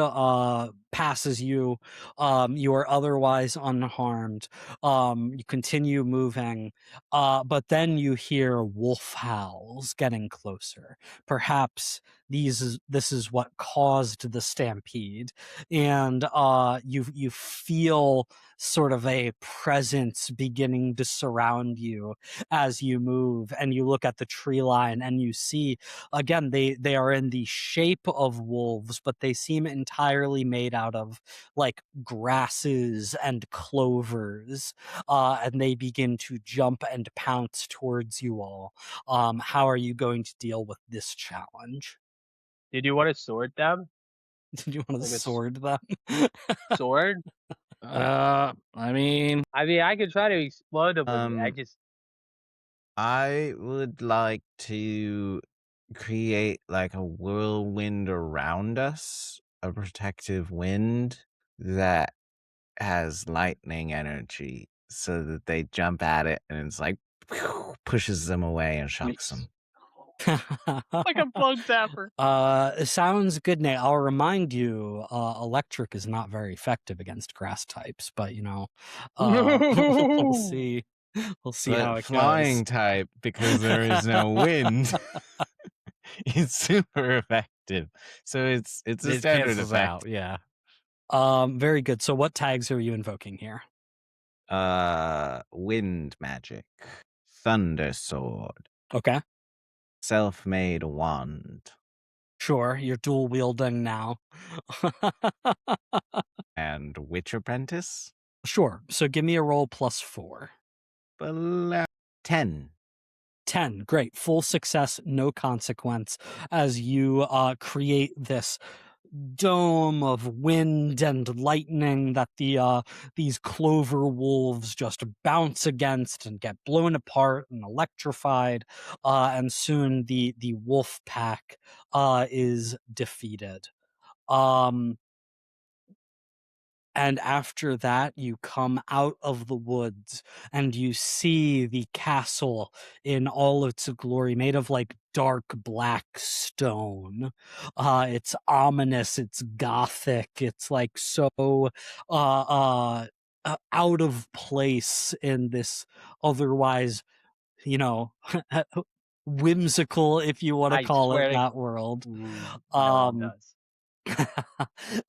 passes you. You are otherwise unharmed. You continue moving, but then you hear wolf howls getting closer. Perhaps this is what caused the stampede, and you feel sort of a presence beginning to surround you as you move, and you look at the tree line and you see again they are in the shape of wolves, but they seem entirely made out of like grasses and clovers, and they begin to jump and pounce towards you all. How are you going to deal with this challenge? Did you want to sword them? Did you want to Like a sword them? sword? I mean, I mean, I could try to explode them, but I Um, just I would like to create like a whirlwind around us, a protective wind that has lightning energy so that they jump at it and it's like pushes them away and shocks them. like a bug zapper. Sounds good, Nate. I'll remind you, electric is not very effective against grass types, but we'll see. We'll see how But it flying goes. type, because there is no wind, is super effective. So it's a it standard cancels effect. out. Yeah. Very good. So what tags are you invoking here? Wind magic, thunder sword, Okay, self-made wand, sure. You're dual wielding now. and witch apprentice. Sure. So give me a roll +4. 10. 10. Great. Full success, no consequence, as you create this dome of wind and lightning that these clover wolves just bounce against and get blown apart and electrified, and soon the wolf pack is defeated. And after that, you come out of the woods and you see the castle in all its glory, made of like dark black stone. It's ominous, it's gothic, it's like so out of place in this otherwise, you know, whimsical, if you want to I call it swear to that world. no one Um, does.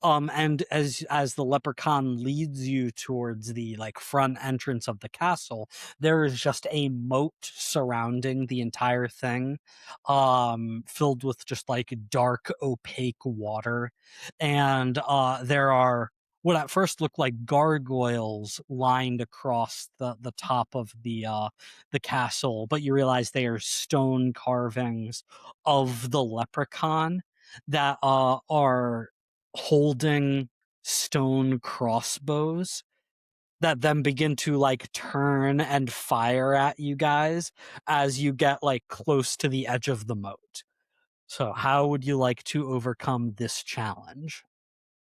and as the leprechaun leads you towards the like front entrance of the castle, there is just a moat surrounding the entire thing, filled with just like dark opaque water, and there are what at first look like gargoyles lined across the top of the castle, but you realize they are stone carvings of the leprechaun that are holding stone crossbows that then begin to like turn and fire at you guys as you get like close to the edge of the moat. So how would you like to overcome this challenge?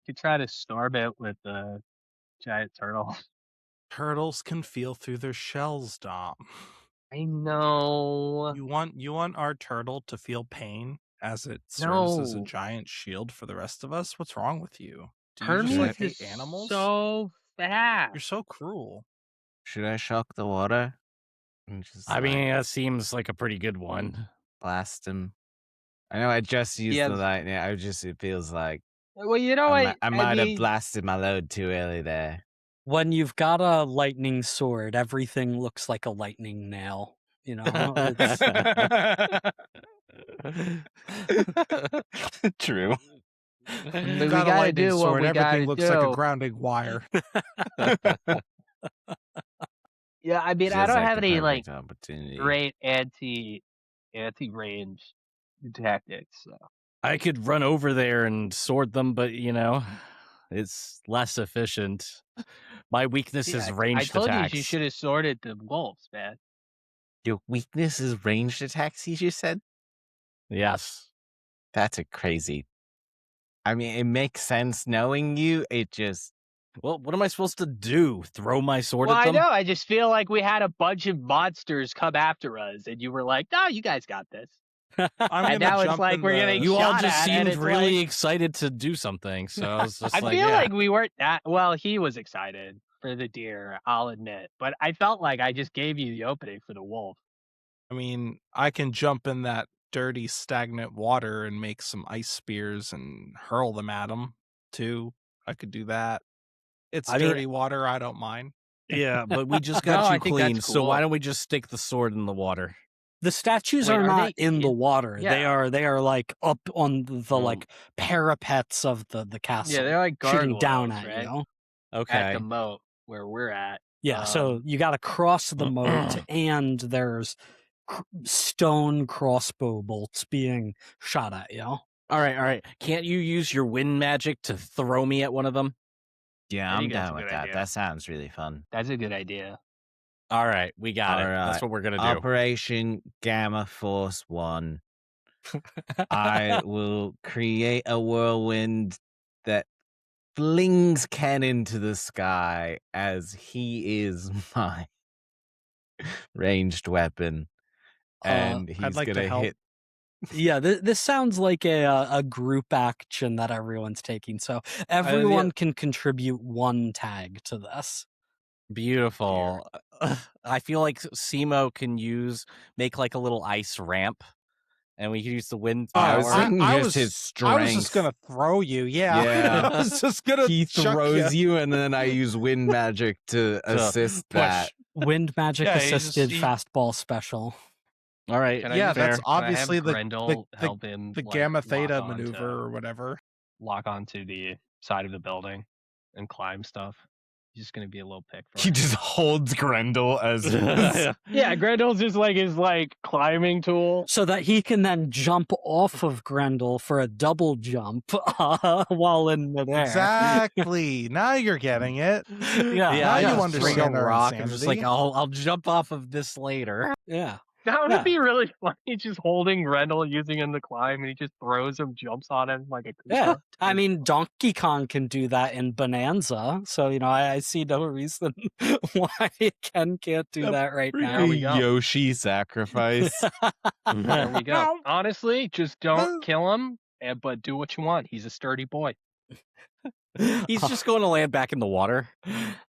You try to storm it with the giant turtle. Turtles can feel through their shells, Dom. I know. You want our turtle to feel pain as it serves as a No. giant shield for the rest of us? What's wrong with you? Do you Hermes just like is hate animals? so fast. You're so cruel. Should I shock the water? And just I mean, that seems like a pretty good one. blast him. I know I just used Yeah. the lightning. It feels like Well, you know what? I might have mean, blasted my load too early there. When you've got a lightning sword, everything looks like a lightning nail. You know, it's True. When we you've got a gotta lightning do what sword, we everything gotta looks like a do. grounding wire. Yeah, I mean, I Feels don't like have the any like perfect opportunity. great anti-range tactics. So. I could run over there and sword them, but it's less efficient. My weakness is I ranged told attacks. you should have sorted the wolves, man. Your weakness is ranged attacks, you just said? Yes. That's a crazy. I mean, it makes sense knowing you. It just. Well, what am I supposed to do? Throw my sword Well, at I them? know. I just feel like we had a bunch of monsters come after us, and you were like, "No, you guys got this." I'm And gonna now it's jump like in we're the- getting You all shot just at, and seemed it's really like, excited to do something. So I was just I like, feel yeah. like we weren't that well. He was excited for the deer, I'll admit, but I felt like I just gave you the opening for the wolf. I mean, I can jump in that dirty, stagnant water and make some ice spears and hurl them at them too. I could do that. It's I mean- dirty water. I don't mind. Yeah, but we just No, got I you think that's clean. So why cool. don't we just stick the sword in the water? The statues Wait, are are not they in the in- water. They Yeah. are like up on the Mm. like parapets of the castle. Yeah, they're like shooting down gargoyles, at right? you. At Okay. the moat where we're at. Yeah, so you got to cross the moat, and there's stone crossbow bolts being shot at you. All right. Can't you use your wind magic to throw me at one of them? Yeah, I I'm think that's down a with good that. idea. That sounds really fun. That's a good idea. All right, we got it. All That's right. what we're gonna do. Operation Gamma Force 1. I will create a whirlwind that flings Ken into the sky as he is my ranged weapon. And I'd he's like to gonna help. hit. Yeah, this sounds like a group action that everyone's taking. So everyone can contribute one tag to this. Beautiful. I feel like Simo can make like a little ice ramp, and we can use the wind I was power. thinking I just was- his strength. I was just gonna throw you. Yeah. Yeah. I was just gonna. He chuck throws ya. you, and then I use wind magic to assist push. that. Wind magic Yeah, he assisted just- fastball special. All right. Can I Yeah, just- that's fair. Can I have obviously the Grendel help him the like, gamma lock theta onto- maneuver or whatever. lock onto the side of the building and climb stuff. He's just gonna be a little pick for He us. just holds Grendel as Yeah, Grendel's just like his climbing tool. So that he can then jump off of Grendel for a double jump while in midair. Exactly. Now you're getting it. Yeah, Now I you just understand bring a our rock and just like insanity. I'll jump off of this later. yeah. That would Yeah. be really funny. Just holding Grendel, using him to climb, and he just throws him, jumps on him like a Yeah, Koopa. I mean, Donkey Kong can do that in Bonanza, so I see no reason why Ken can't do that right now. There we go. Yoshi sacrifice. There we go. Honestly, just don't kill him, but do what you want. He's a sturdy boy. He's just going to land back in the water.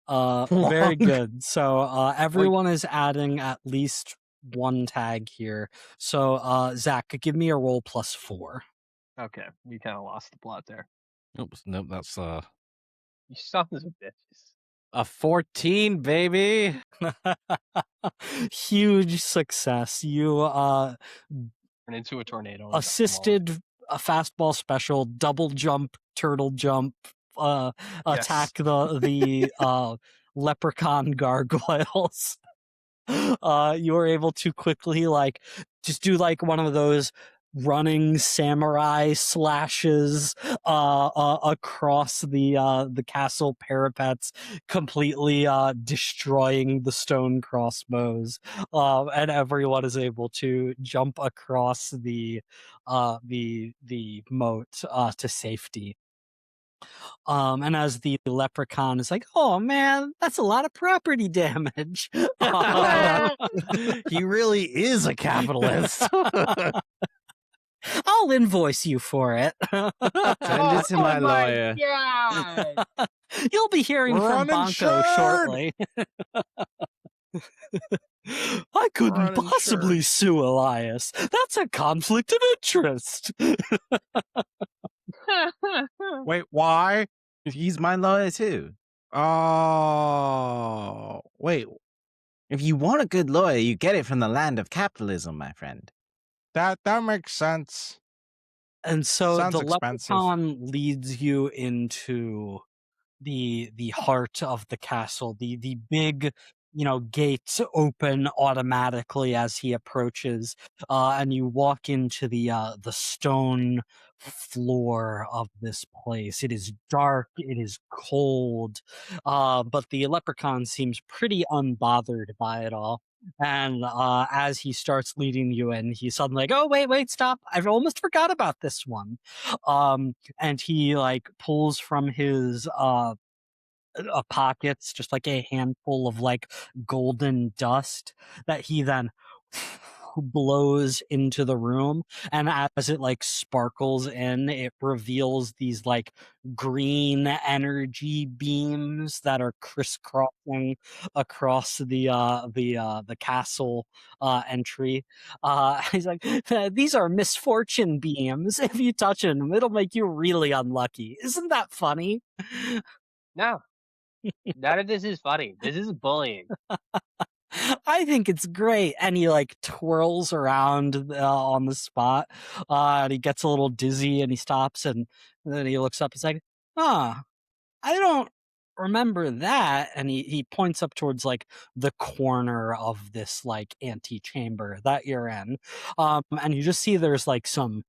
Very good. So everyone is adding at least one tag here. So Zach, give me a roll +4. Okay, we kind of lost the plot there. Oops, nope, that's You sons of bitches. a 14, baby. Huge success. You Turn into a tornado. and assisted a fastball special, double jump, turtle jump, attack the leprechaun gargoyles. You were able to quickly just do one of those running samurai slashes across the castle parapets, completely destroying the stone crossbows, and everyone is able to jump across the moat to safety. And as the leprechaun is like, "Oh man, that's a lot of property damage." He really is a capitalist. I'll invoice you for it. Send it to my lawyer. God! You'll be hearing We're from Banco uninsured. shortly. I couldn't uninsured. possibly sue Elias. That's a conflict of interest. Wait, why? He's my lawyer too. Oh, wait. If you want a good lawyer, you get it from the land of capitalism, my friend. That makes sense. And so Sounds the expensive. leprechaun leads you into the heart of the castle. The big, gates open automatically as he approaches, and you walk into the stone floor of this place. It is dark, it is cold, but the leprechaun seems pretty unbothered by it all. And as he starts leading you in, he's suddenly like, "Oh, wait, stop! I've almost forgot about this one." And he pulls from his pockets just a handful of golden dust that he then blows into the room, and as it like sparkles in, it reveals these like green energy beams that are crisscrossing across the castle entry. He's like, these are misfortune beams. If you touch them, it'll make you really unlucky. Isn't that funny? No, none of this is funny. This is bullying. I think it's great. And he like twirls around on the spot. And he gets a little dizzy and he stops and then he looks up. He's like, I don't remember that. And he points up towards like the corner of this like antechamber that you're in. And you just see there's like some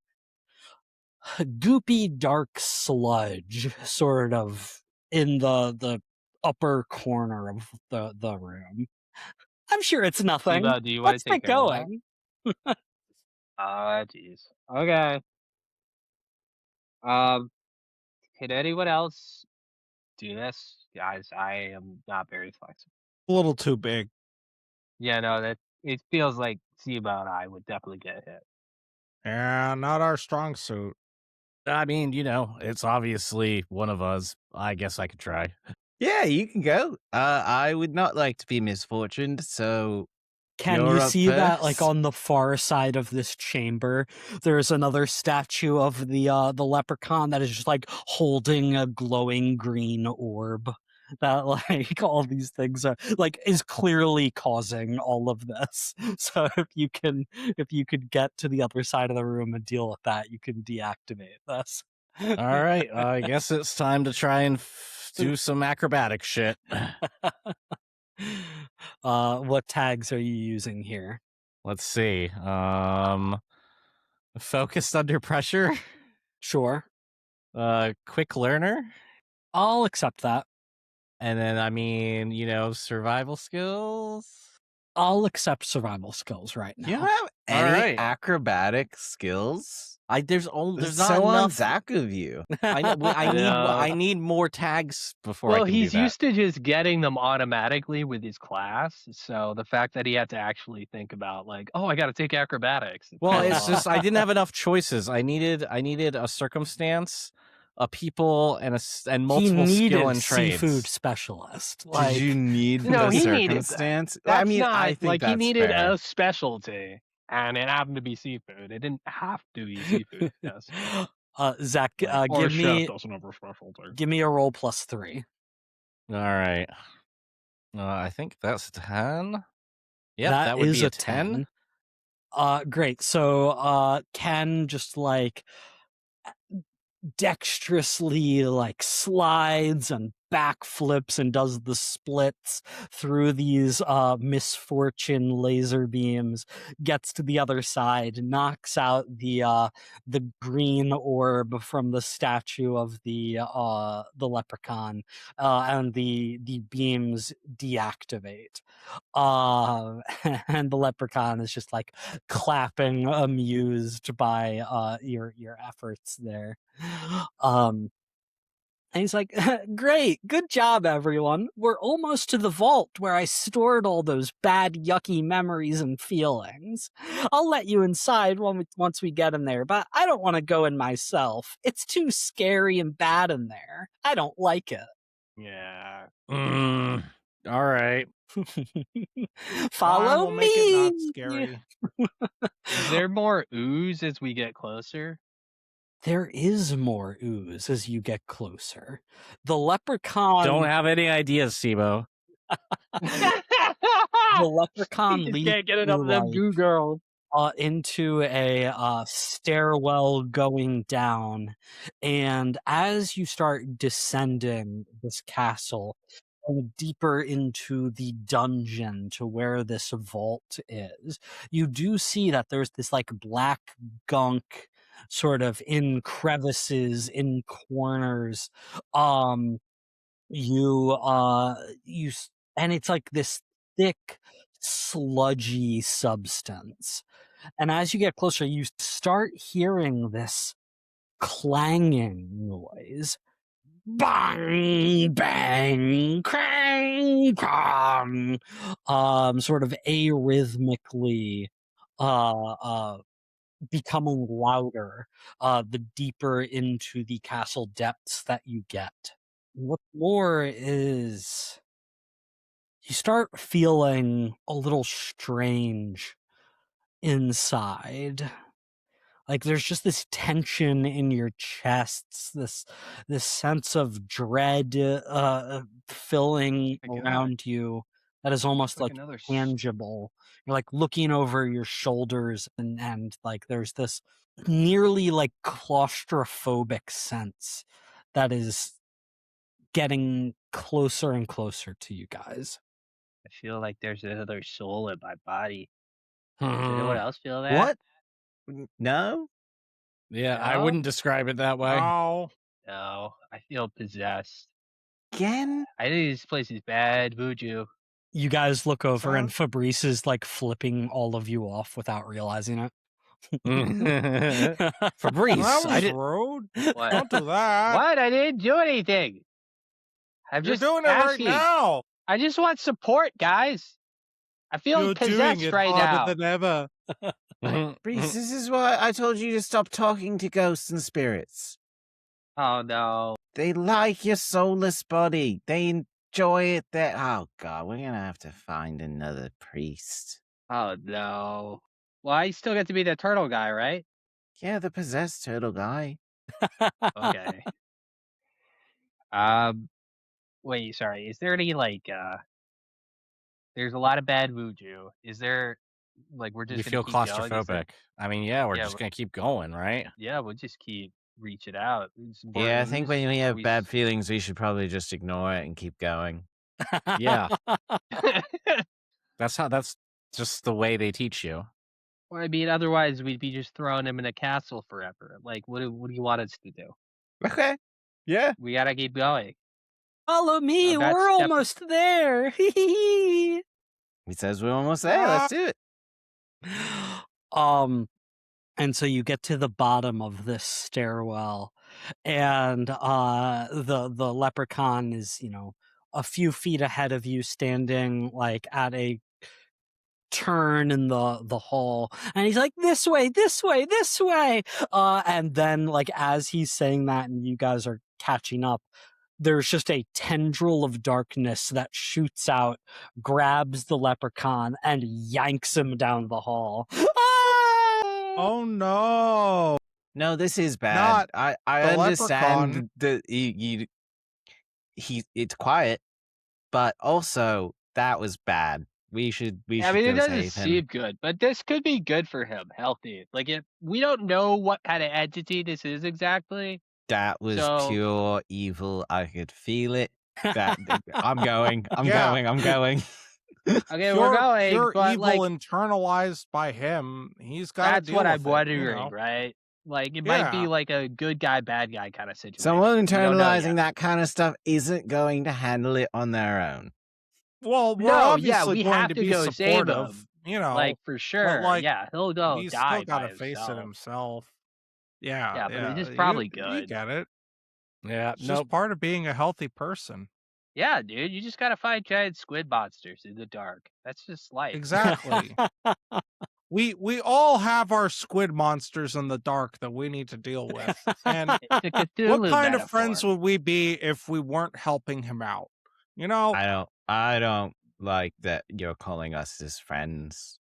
goopy dark sludge sort of in the upper corner of the room. I'm sure it's nothing. Sibo, do you want Let's to take get care of that? going. Jeez. Okay. Can anyone else do this? Guys, I am not very flexible. A little too big. Yeah, no, that it feels like Sibo and I would definitely get hit. Yeah, not our strong suit. I mean, it's obviously one of us. I guess I could try. Yeah, you can go. I would not like to be misfortuned, so Can You're you up see that like first. on the far side of this chamber there's another statue of the leprechaun that is just like holding a glowing green orb that like all these things are like is clearly causing all of this. So if you could get to the other side of the room and deal with that, you can deactivate this. All right, I guess it's time to try and do some acrobatic shit. What tags are you using here? Let's see. Focused under pressure. Sure. Quick learner. I'll accept that. And then, I mean, survival skills. I'll accept survival skills right now. You don't have any Alright. acrobatic skills? There's It's not so on enough. Zach of you. I know. No. I need more tags before I Well, can he's do that. used to just getting them automatically with his class, so the fact that he had to actually think about like, oh, I got to take acrobatics. Well, kinda it's just I didn't have enough choices. I needed a circumstance, a people, and He multiple needed skill and seafood trades. specialist. Did Like, you need No, the he needed that. circumstance? That's I mean, not I think like that's he needed fair. a specialty, and it happened to be seafood. It didn't have to be seafood. Yes. Zach, Or a give chef me doesn't have a specialty. give me a roll +3. All right. I think that's 10. Yep, That that would is be a a 10. Great. So Ken just like dexterously like slides and backflips and does the splits through these misfortune laser beams, gets to the other side, knocks out the green orb from the statue of the leprechaun, and the beams deactivate. And the leprechaun is just like clapping, amused by your efforts there. And he's like, great, good job, everyone. We're almost to the vault where I stored all those bad, yucky memories and feelings. I'll let you inside once we get in there, but I don't want to go in myself. It's too scary and bad in there. I don't like it. Yeah. All right. Fine, Follow we'll me. make it not scary. Is there more ooze as we get closer? There is more ooze as you get closer. The leprechaun. Don't have any ideas, Sibo. The leprechaun He just leads can't get enough you, of them like, goo girls. into a stairwell going down, and as you start descending this castle, going deeper into the dungeon to where this vault is, you do see that there's this like black gunk sort of in crevices, in corners. And it's like this thick, sludgy substance. And as you get closer, you start hearing this clanging noise. Bang, bang, crang, crang. Sort of arrhythmically becoming louder the deeper into the castle depths that you get. What's more is you start feeling a little strange inside. Like there's just this tension in your chests, this sense of dread filling Like around you that is almost like another tangible. You're like looking over your shoulders and like there's this nearly like claustrophobic sense that is getting closer and closer to you guys. I feel like there's another soul in my body. Does anyone else feel that? What? No? Yeah, I No? wouldn't describe it that way. Oh, No, I feel possessed. Again? I think this place is bad voodoo. You guys look over and Son. Fabrice is like flipping all of you off without realizing it. Fabrice, that I was did. rude. What? Don't do that. What? I didn't do anything. I'm You're just doing it right asking. now. I just want support, guys. I feel You're doing possessed it right now. harder than ever. Reese, this is why I told you to stop talking to ghosts and spirits. Oh no. They like your soulless body. They enjoy it. Oh god, we're gonna have to find another priest. Oh no. Well, I still get to be the turtle guy, right? Yeah, the possessed turtle guy. Okay. Wait, sorry. Is there any like there's a lot of bad voodoo. Is there like we're just You gonna feel keep going? Is claustrophobic. there- I mean, yeah, we're Yeah, just gonna keep going, right? Yeah, we'll just keep reaching out. Some more Yeah, I think when ooze. we Are have bad feelings, we should probably just ignore it and keep going. Yeah. That's just the way they teach you. Well, I mean, otherwise we'd be just throwing him in a castle forever. Like, what do you want us to do? Okay. Yeah. We gotta keep going. Follow me, That's we're def- almost there. He says we're almost there. Let's do it. And so you get to the bottom of this stairwell, and the leprechaun is, a few feet ahead of you, standing like at a turn in the hall, and he's like, this way, this way, this way. And then like as he's saying that and you guys are catching up, there's just a tendril of darkness that shoots out, grabs the leprechaun, and yanks him down the hall. Oh no. No, this is bad. Not I the understand leprechaun. that it's quiet, but also that was bad. We should I mean, it go doesn't save him. seem good, but this could be good for him, healthy. Like, we don't know what kind of entity this is exactly. That was So- pure evil. I could feel it. I'm going. I'm Yeah. going. I'm going. Okay, we're going, Pure but evil like, internalized by him. He's got to that's deal what with I'm it, wondering, right? Like, it might be Yeah. like a good guy, bad guy kind of situation. Someone We don't know internalizing yet. that kind of stuff isn't going to handle it on their own. Well, we're No, yeah, obviously we going have to to be go save supportive. him. Like, for sure. like, Yeah, he'll go he's die still got by to face it himself. himself. Yeah, Yeah, but it is you- probably You good. get it. Yeah, It's just part of being a healthy person. Yeah, dude, you just gotta fight giant squid monsters in the dark. That's just life. Exactly. we all have our squid monsters in the dark that we need to deal with. And It's a what Cthulhu kind of friends metaphor. would we be if we weren't helping him out? You know? I don't like that you're calling us his friends.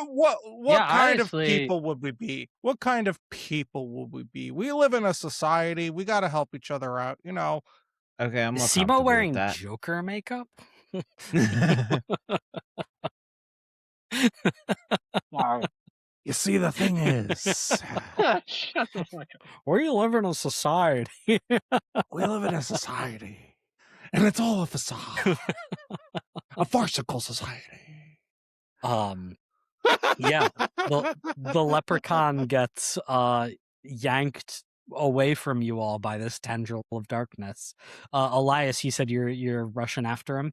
What Yeah, kind honestly- of people would we be? What kind of people would we be? We live in a society. We got to help each other out. Okay, I'm more Is comfortable Simo wearing with that. Joker makeup? Sorry. You see, the thing is, Shut the fuck up. We live in a society. we live in a society, and it's all a facade, a farcical society. Yeah, the leprechaun gets yanked away from you all by this tendril of darkness. Elias, you said you're rushing after him.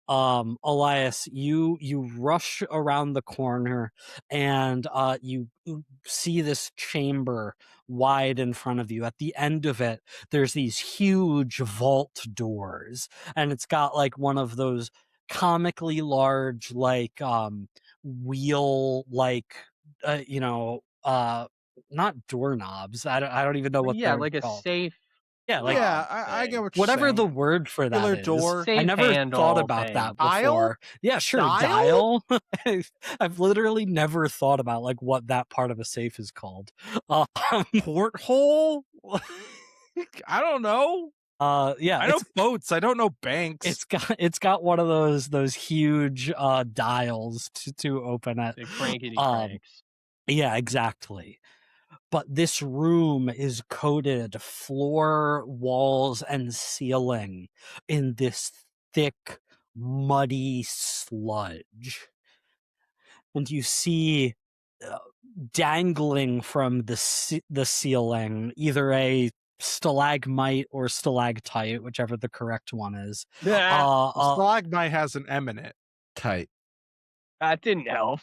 Elias, you rush around the corner and you see this chamber wide in front of you. At the end of it, there's these huge vault doors, and it's got like one of those comically large, like wheel, like not doorknobs. I don't even know what Yeah, they're like a called. safe. Yeah, like yeah, I get thing. what you're whatever the saying. word for that Regular is. door. I Safe never thought handle about thing. that Dial? before. Yeah, sure, Dial? dial. I've literally never thought about like what that part of a safe is called. Um, Porthole? I don't know. yeah, I know boats. I don't know banks. it's got one of those huge dials to open it. The crankety Um, cranks. yeah, exactly. But this room is coated floor, walls, and ceiling in this thick, muddy sludge. And you see uh, dangling from the ceiling either a stalagmite or stalactite, whichever the correct one is. Yeah, Stalagmite has an M in it. Tight. that didn't help.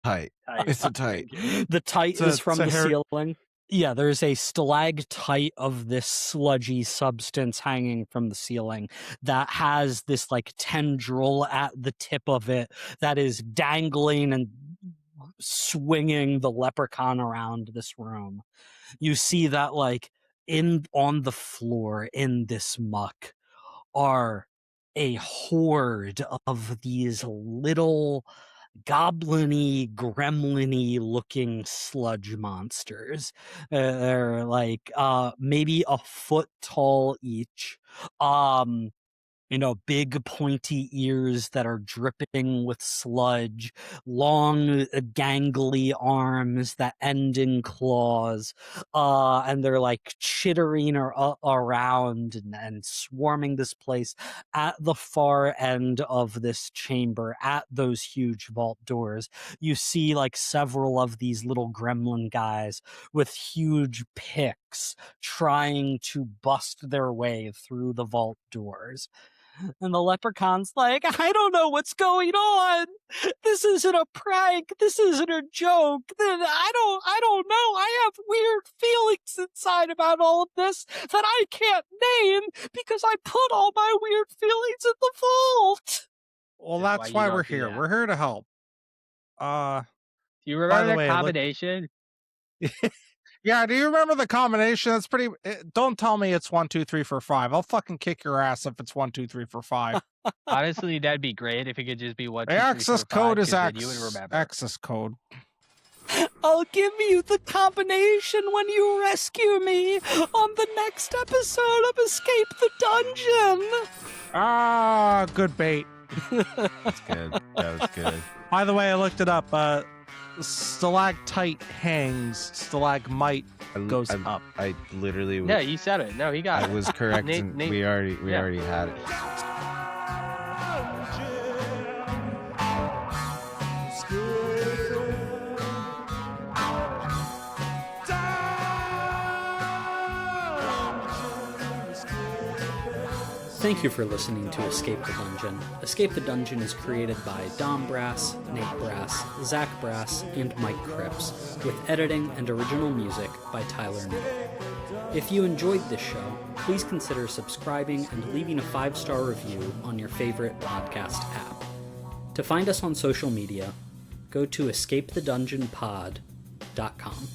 Tight. Tight. It's a tight. Thank you. The tite is from the Sahara- ceiling. Yeah, there's a stalactite of this sludgy substance hanging from the ceiling that has this like tendril at the tip of it that is dangling and swinging the leprechaun around this room. You see that like on the floor in this muck are a horde of these little goblin-y, gremlin-y looking sludge monsters. They're like maybe a foot tall each. Big pointy ears that are dripping with sludge, long, gangly arms that end in claws, and they're like chittering around and swarming this place at the far end of this chamber, at those huge vault doors. You see like several of these little gremlin guys with huge picks trying to bust their way through the vault doors. And the leprechaun's like, I don't know what's going on. This isn't a prank. This isn't a joke. I don't know. I have weird feelings inside about all of this that I can't name because I put all my weird feelings in the vault. Well, That's that's why why you we're don't do here. that. We're here to help. Do you By remember the the way, look- combination? Yeah, do you remember the combination? That's pretty. Don't tell me it's 1, 2, 3, 4, 5. I'll fucking kick your ass if it's 1, 2, 3, 4, 5. Honestly, that'd be great if it could just be 1, 2, The 3, 4, access 5, code is 'cause then you would remember. access code. I'll give you the combination when you rescue me on the next episode of Escape the Dungeon. Ah, good bait. That's good. That was good. By the way, I looked it up. Stalactite hangs, stalagmite goes up. I literally. Yeah, he said it. No, he got I it. was correct. Nate- and Nate- we already yeah. had it. Thank you for listening to Escape the Dungeon. Escape the Dungeon is created by Dom Brass, Nate Brass, Zach Brass, and Mike Cripps, with editing and original music by Tyler Nate. If you enjoyed this show, please consider subscribing and leaving a 5-star review on your favorite podcast app. To find us on social media, go to escapethedungeonpod.com.